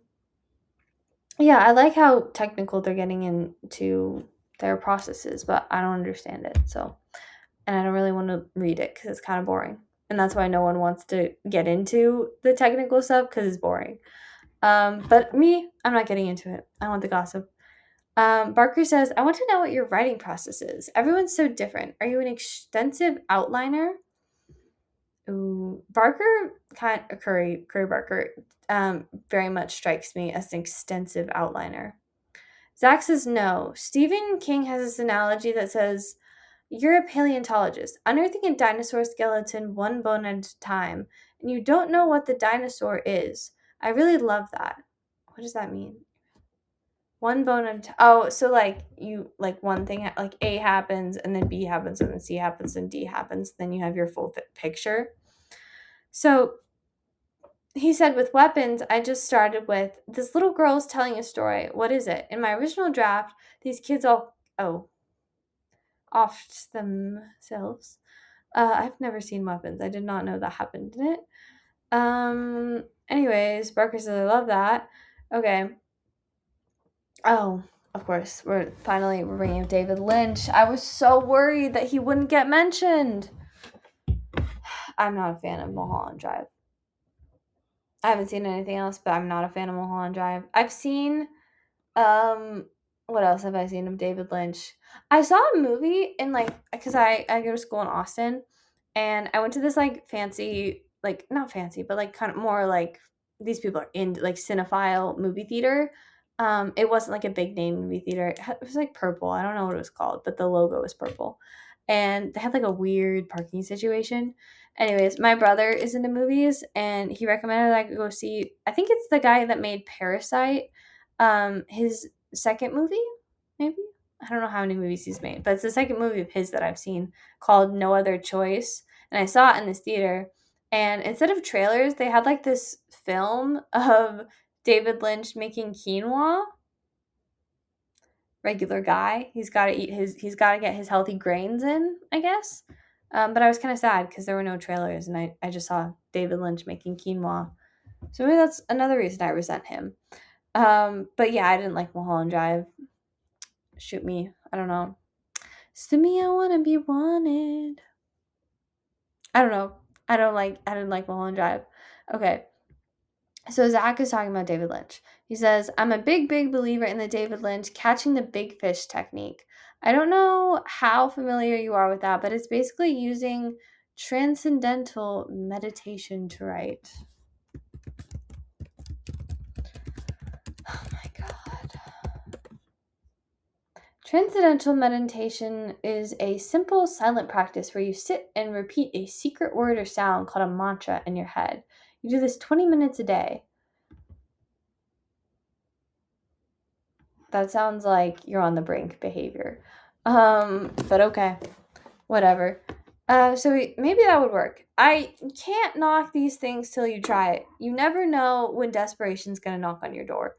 Speaker 1: yeah, I like how technical they're getting into their processes, but I don't understand it, so, and I don't really want to read it because it's kind of boring. And that's why no one wants to get into the technical stuff because it's boring. But me, I'm not getting into it. I want the gossip. Barker says, I want to know what your writing process is. Everyone's so different. Are you an extensive outliner? Ooh, Curry Barker, very much strikes me as an extensive outliner. Zach says no. Stephen King has this analogy that says, you're a paleontologist, unearthing a dinosaur skeleton one bone at a time, and you don't know what the dinosaur is. I really love that. What does that mean? One bone at a time. Oh, so like you like one thing like A happens and then B happens and then C happens and D happens, then you have your full picture. So he said, with Weapons, I just started with this little girl is telling a story. What is it? In my original draft, these kids all offed themselves. I've never seen Weapons. I did not know that happened in it. Anyways, Barker says I love that. Okay. Oh, of course, we're bringing up David Lynch. I was so worried that he wouldn't get mentioned. I'm not a fan of Mulholland Drive. I haven't seen anything else, but I'm not a fan of Mulholland Drive. I've seen, what else have I seen of David Lynch? I saw a movie in like, because I go to school in Austin, and I went to this like fancy, like not fancy, but like kind of more like these people are in like cinephile movie theater. It wasn't like a big name movie theater. It was like purple. I don't know what it was called, but the logo was purple, and they had like a weird parking situation. Anyways, my brother is into movies, and he recommended that I go see. I think it's the guy that made Parasite. His second movie, maybe. I don't know how many movies he's made, but it's the second movie of his that I've seen, called No Other Choice, and I saw it in this theater. And instead of trailers, they had like this film of David Lynch making quinoa. Regular guy. He's got to eat he's got to get his healthy grains in, I guess. But I was kind of sad because there were no trailers, and I just saw David Lynch making quinoa. So maybe that's another reason I resent him. But yeah, I didn't like Mulholland Drive. Shoot me. I don't know. To me, I want to be wanted. I don't know. I didn't like Mulholland Drive. Okay. So Zach is talking about David Lynch. He says, I'm a big, big believer in the David Lynch catching the big fish technique. I don't know how familiar you are with that, but it's basically using transcendental meditation to write. Oh my God. Transcendental meditation is a simple silent practice where you sit and repeat a secret word or sound called a mantra in your head. You do this 20 minutes a day. That sounds like you're on the brink behavior. But okay, whatever. Maybe that would work. I can't knock these things till you try it. You never know when desperation's gonna knock on your door.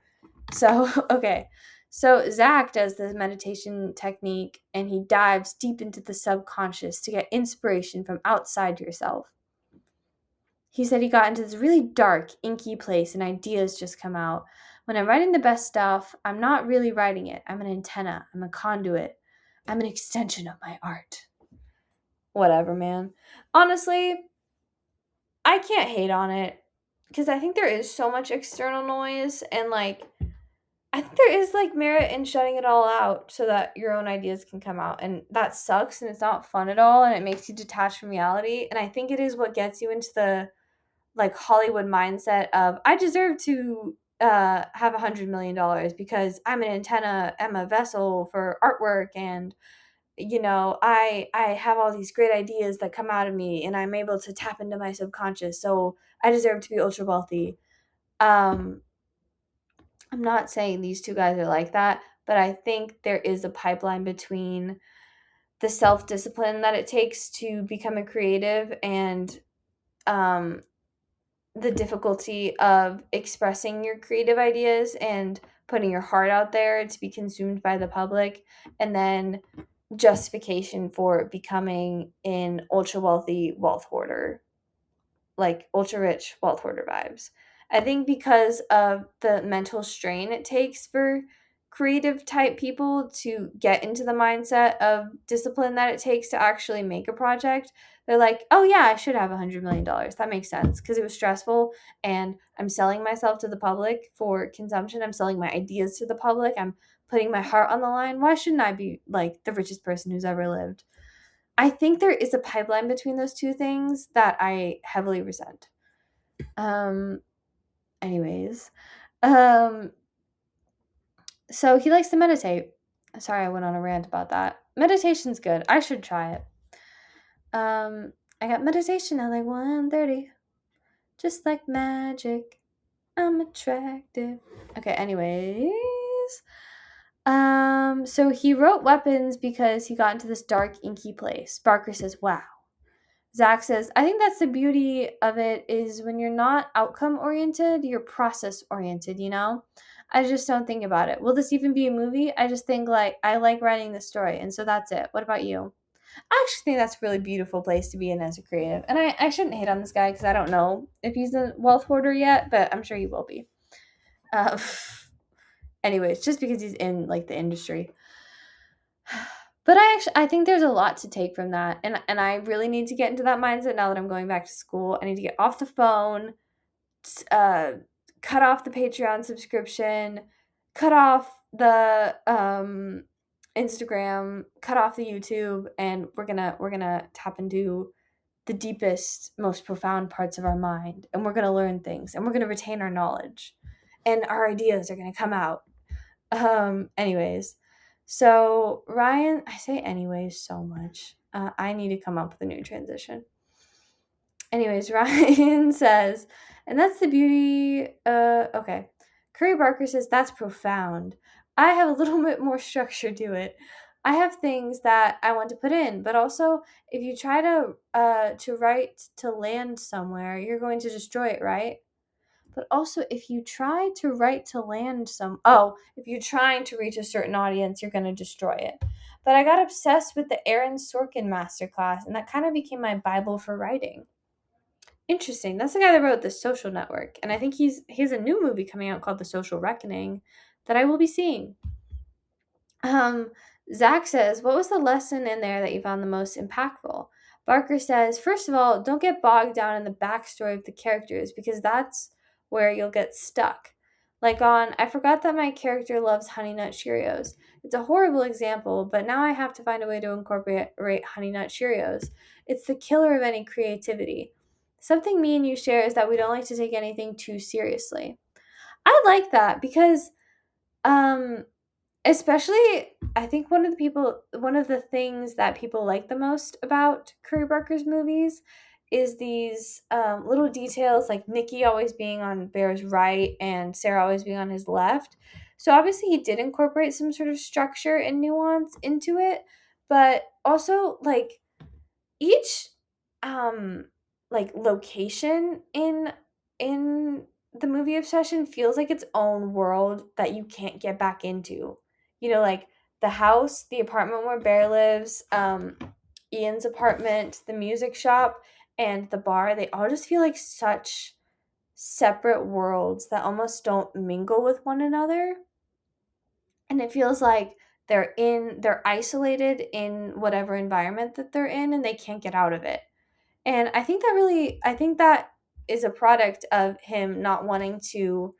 Speaker 1: So, okay. So Zach does this meditation technique and he dives deep into the subconscious to get inspiration from outside yourself. He said he got into this really dark, inky place and ideas just come out. When I'm writing the best stuff, I'm not really writing it. I'm an antenna. I'm a conduit. I'm an extension of my art. Whatever, man. Honestly, I can't hate on it because I think there is so much external noise and like I think there is like merit in shutting it all out so that your own ideas can come out. And that sucks and it's not fun at all and it makes you detached from reality. And I think it is what gets you into the like Hollywood mindset of I deserve to have $100 million because I'm an antenna, I'm a vessel for artwork, and I have all these great ideas that come out of me, and I'm able to tap into my subconscious, so I deserve to be ultra wealthy. Um, I'm not saying these two guys are like that, but I think there is a pipeline between the self discipline that it takes to become a creative and um, the difficulty of expressing your creative ideas and putting your heart out there to be consumed by the public, and then justification for becoming an ultra wealthy wealth hoarder, like ultra rich wealth hoarder vibes. I think because of the mental strain it takes for creative type people to get into the mindset of discipline that it takes to actually make a project, they're like, oh yeah, I should have $100 million. That makes sense because it was stressful and I'm selling myself to the public for consumption. I'm selling my ideas to the public. I'm putting my heart on the line. Why shouldn't I be like the richest person who's ever lived? I think there is a pipeline between those two things that I heavily resent. Um, anyways, um, so he likes to meditate. Sorry, I went on a rant about that. Meditation's good. I should try it. I got meditation at like 1:30, just like magic. I'm attractive. Okay, anyways. So he wrote weapons because he got into this dark, inky place. Barker says, wow. Zach says, I think that's the beauty of it is when you're not outcome oriented, you're process oriented, you know? I just don't think about it. Will this even be a movie? I just think like I like writing the story, and so that's it. What about you? I actually think that's a really beautiful place to be in as a creative. And I shouldn't hate on this guy because I don't know if he's a wealth hoarder yet, but I'm sure he will be. Uh, anyways, just because he's in like the industry. But I think there's a lot to take from that, and I really need to get into that mindset now that I'm going back to school. I need to get off the phone, uh, cut off the Patreon subscription, cut off the Instagram, cut off the YouTube, and we're gonna tap into the deepest, most profound parts of our mind, and we're gonna learn things, and we're gonna retain our knowledge, and our ideas are gonna come out. Anyways, so Ryan, I say anyways so much. I need to come up with a new transition. Anyways, Ryan says, and that's the beauty. Okay. Curry Barker says, that's profound. I have a little bit more structure to it. I have things that I want to put in, but also if you try to write to land somewhere, you're going to destroy it, right? But also, if you try to write to land if you're trying to reach a certain audience, you're going to destroy it. But I got obsessed with the Aaron Sorkin masterclass, and that kind of became my Bible for writing. Interesting. That's the guy that wrote The Social Network, and I think he has a new movie coming out called The Social Reckoning that I will be seeing. Zach says, what was the lesson in there that you found the most impactful? Barker says, first of all, don't get bogged down in the backstory of the characters because that's where you'll get stuck. Like on, I forgot that my character loves Honey Nut Cheerios. It's a horrible example, but now I have to find a way to incorporate Honey Nut Cheerios. It's the killer of any creativity. Something me and you share is that we don't like to take anything too seriously. I like that because um especially, I think one of the things that people like the most about Curry Barker's movies is these little details, like Nikki always being on Bear's right and Sarah always being on his left. So obviously he did incorporate some sort of structure and nuance into it, but also like each um location in the movie Obsession feels like its own world that you can't get back into. Like the house, the apartment where Bear lives, Ian's apartment, the music shop, and the bar, they all just feel like such separate worlds that almost don't mingle with one another. And it feels like they're isolated in whatever environment that they're in and they can't get out of it. And I think that is a product of him not wanting to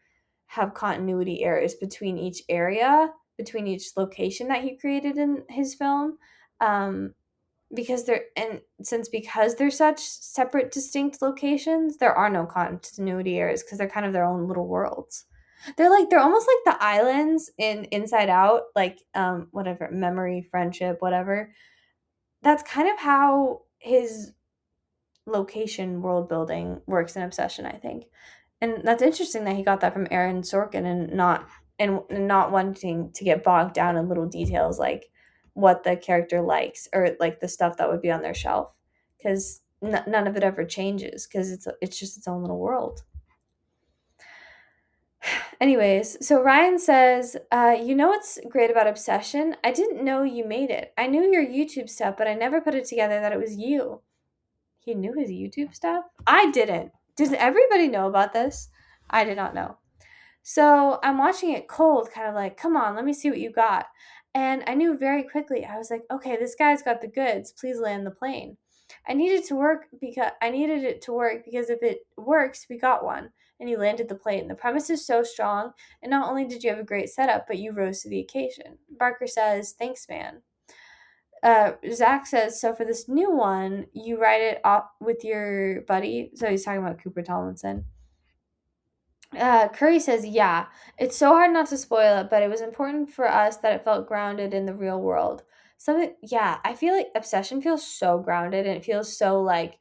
Speaker 1: have continuity errors between each area, between each location that he created in his film. Um, because they're such separate, distinct locations, there are no continuity errors because they're kind of their own little worlds. They're almost like the islands in Inside Out, like whatever, memory, friendship, whatever. That's kind of how his location world building works in Obsession, I think. And that's interesting that he got that from Aaron Sorkin and not wanting to get bogged down in little details like what the character likes or like the stuff that would be on their shelf because none of it ever changes because it's just its own little world. Anyways, so Ryan says, you know what's great about Obsession? I didn't know you made it. I knew your YouTube stuff, but I never put it together that it was you. He knew his YouTube stuff? I didn't. Did everybody know about this? I did not know. So I'm watching it cold, kind of like, come on, let me see what you got. And I knew very quickly, I was like, okay, this guy's got the goods. Please land the plane. I needed it to work because if it works, we got one. And you landed the plane. The premise is so strong, and not only did you have a great setup, but you rose to the occasion. Barker says, thanks, man. Zach says, so for this new one, you write it off with your buddy. So he's talking about Cooper Tomlinson. Curry says, yeah, it's so hard not to spoil it, but it was important for us that it felt grounded in the real world. I feel like Obsession feels so grounded and it feels so like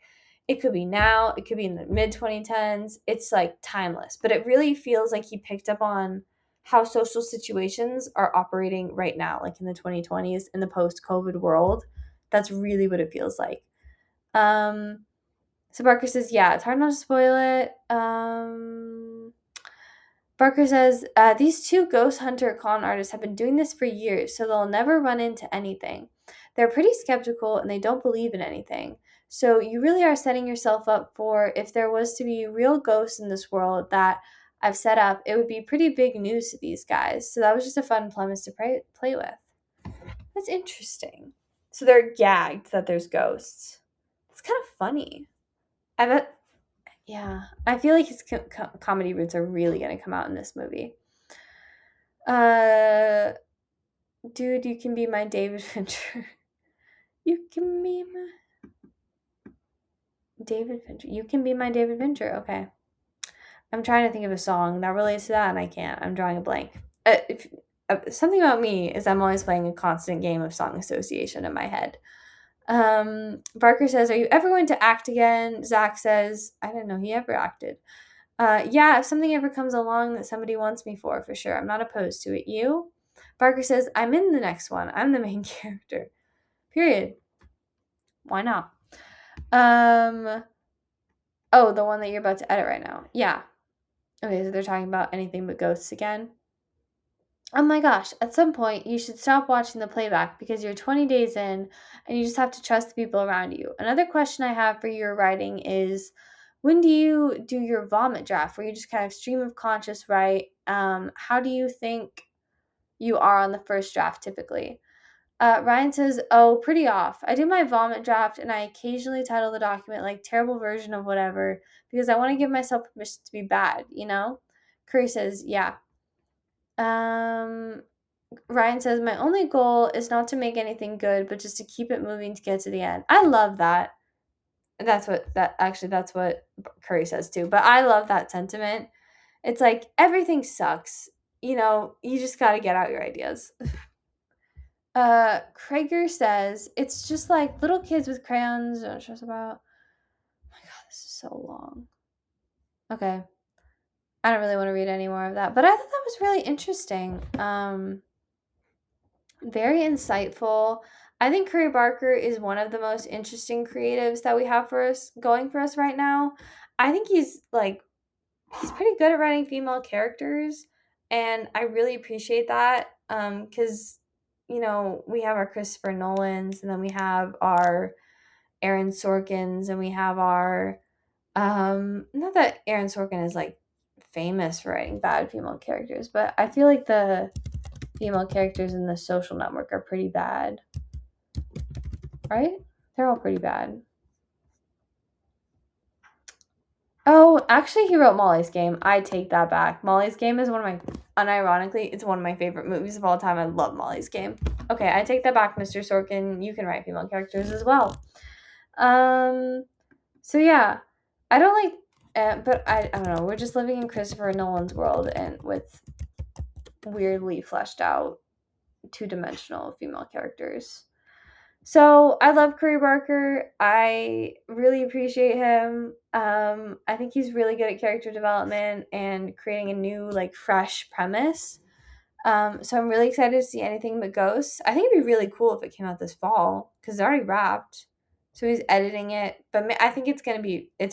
Speaker 1: it could be now, it could be in the mid 2010s. It's like timeless, but it really feels like he picked up on how social situations are operating right now, like in the 2020s, in the post COVID world. That's really what it feels like. So Barker says, yeah, it's hard not to spoil it. Barker says, these two ghost hunter con artists have been doing this for years, so they'll never run into anything. They're pretty skeptical and they don't believe in anything. So you really are setting yourself up for if there was to be real ghosts in this world that I've set up, it would be pretty big news to these guys. So that was just a fun premise to play with. That's interesting. So they're gagged that there's ghosts. It's kind of funny. I bet. Yeah, I feel like his comedy roots are really gonna come out in this movie. Uh, dude, you can be my David Fincher. You can be my David Fincher. You can be my David Fincher. Okay, I'm trying to think of a song that relates to that, and I can't. I'm drawing a blank. Something about me is I'm always playing a constant game of song association in my head. Barker says, are you ever going to act again? Zach says, I didn't know he ever acted. Yeah, if something ever comes along that somebody wants me for sure. I'm not opposed to it. You? Barker says, I'm in the next one. I'm the main character. Period. Why not? Oh, the one that you're about to edit right now. Yeah. Okay, so they're talking about anything but ghosts again. Oh my gosh, at some point you should stop watching the playback because you're 20 days in and you just have to trust the people around you. Another question I have for your writing is when do you do your vomit draft where you just kind of stream of conscious write? How do you think you are on the first draft typically? Ryan says, oh, pretty off. I do my vomit draft and I occasionally title the document like terrible version of whatever because I want to give myself permission to be bad, you know? Curry says, yeah. Um, Ryan says, my only goal is not to make anything good, but just to keep it moving to get to the end. I love that. That's what Curry says too. But I love that sentiment. It's like everything sucks. You know, you just got to get out your ideas. Krager says it's just like little kids with crayons. Don't stress about. Oh my god, this is so long. Okay, I don't really want to read any more of that, but I thought that was really interesting. Very insightful. I think Curry Barker is one of the most interesting creatives that we have for us going for us right now. I think he's pretty good at writing female characters, and I really appreciate that. Because you know we have our Christopher Nolans, and then we have our Aaron Sorkins, and we have our not that Aaron Sorkin is like famous for writing bad female characters, but I feel like the female characters in The Social Network are pretty bad, right? They're all pretty bad. Oh, actually, he wrote Molly's Game. I take that back. Molly's Game is unironically, it's one of my favorite movies of all time. I love Molly's Game. Okay, I take that back, Mr. Sorkin. You can write female characters as well. So yeah, I don't like, but I don't know. We're just living in Christopher Nolan's world and with weirdly fleshed out two-dimensional female characters. So I love Curry Barker. I really appreciate him. I think he's really good at character development and creating a new, like, fresh premise. So I'm really excited to see anything but Ghosts. I think it'd be really cool if it came out this fall because it's already wrapped. So he's editing it, but I think it's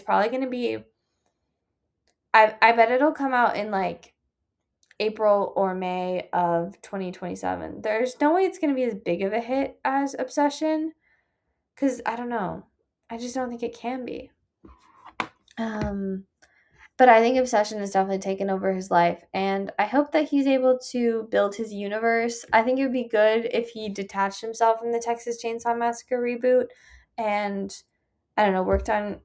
Speaker 1: probably gonna be. I bet it'll come out in like April or May of 2027. There's no way it's gonna be as big of a hit as Obsession. Because I don't know. I just don't think it can be. But I think Obsession has definitely taken over his life. And I hope that he's able to build his universe. I think it would be good if he detached himself from the Texas Chainsaw Massacre reboot and, I don't know, worked on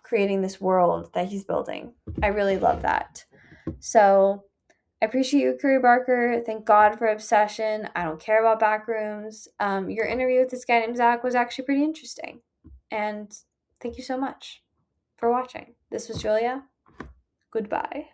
Speaker 1: creating this world that he's building. I really love that. So I appreciate you, Curry Barker. Thank God for Obsession. I don't care about Backrooms. Your interview with this guy named Zach was actually pretty interesting. And thank you so much for watching. This was Julia. Goodbye.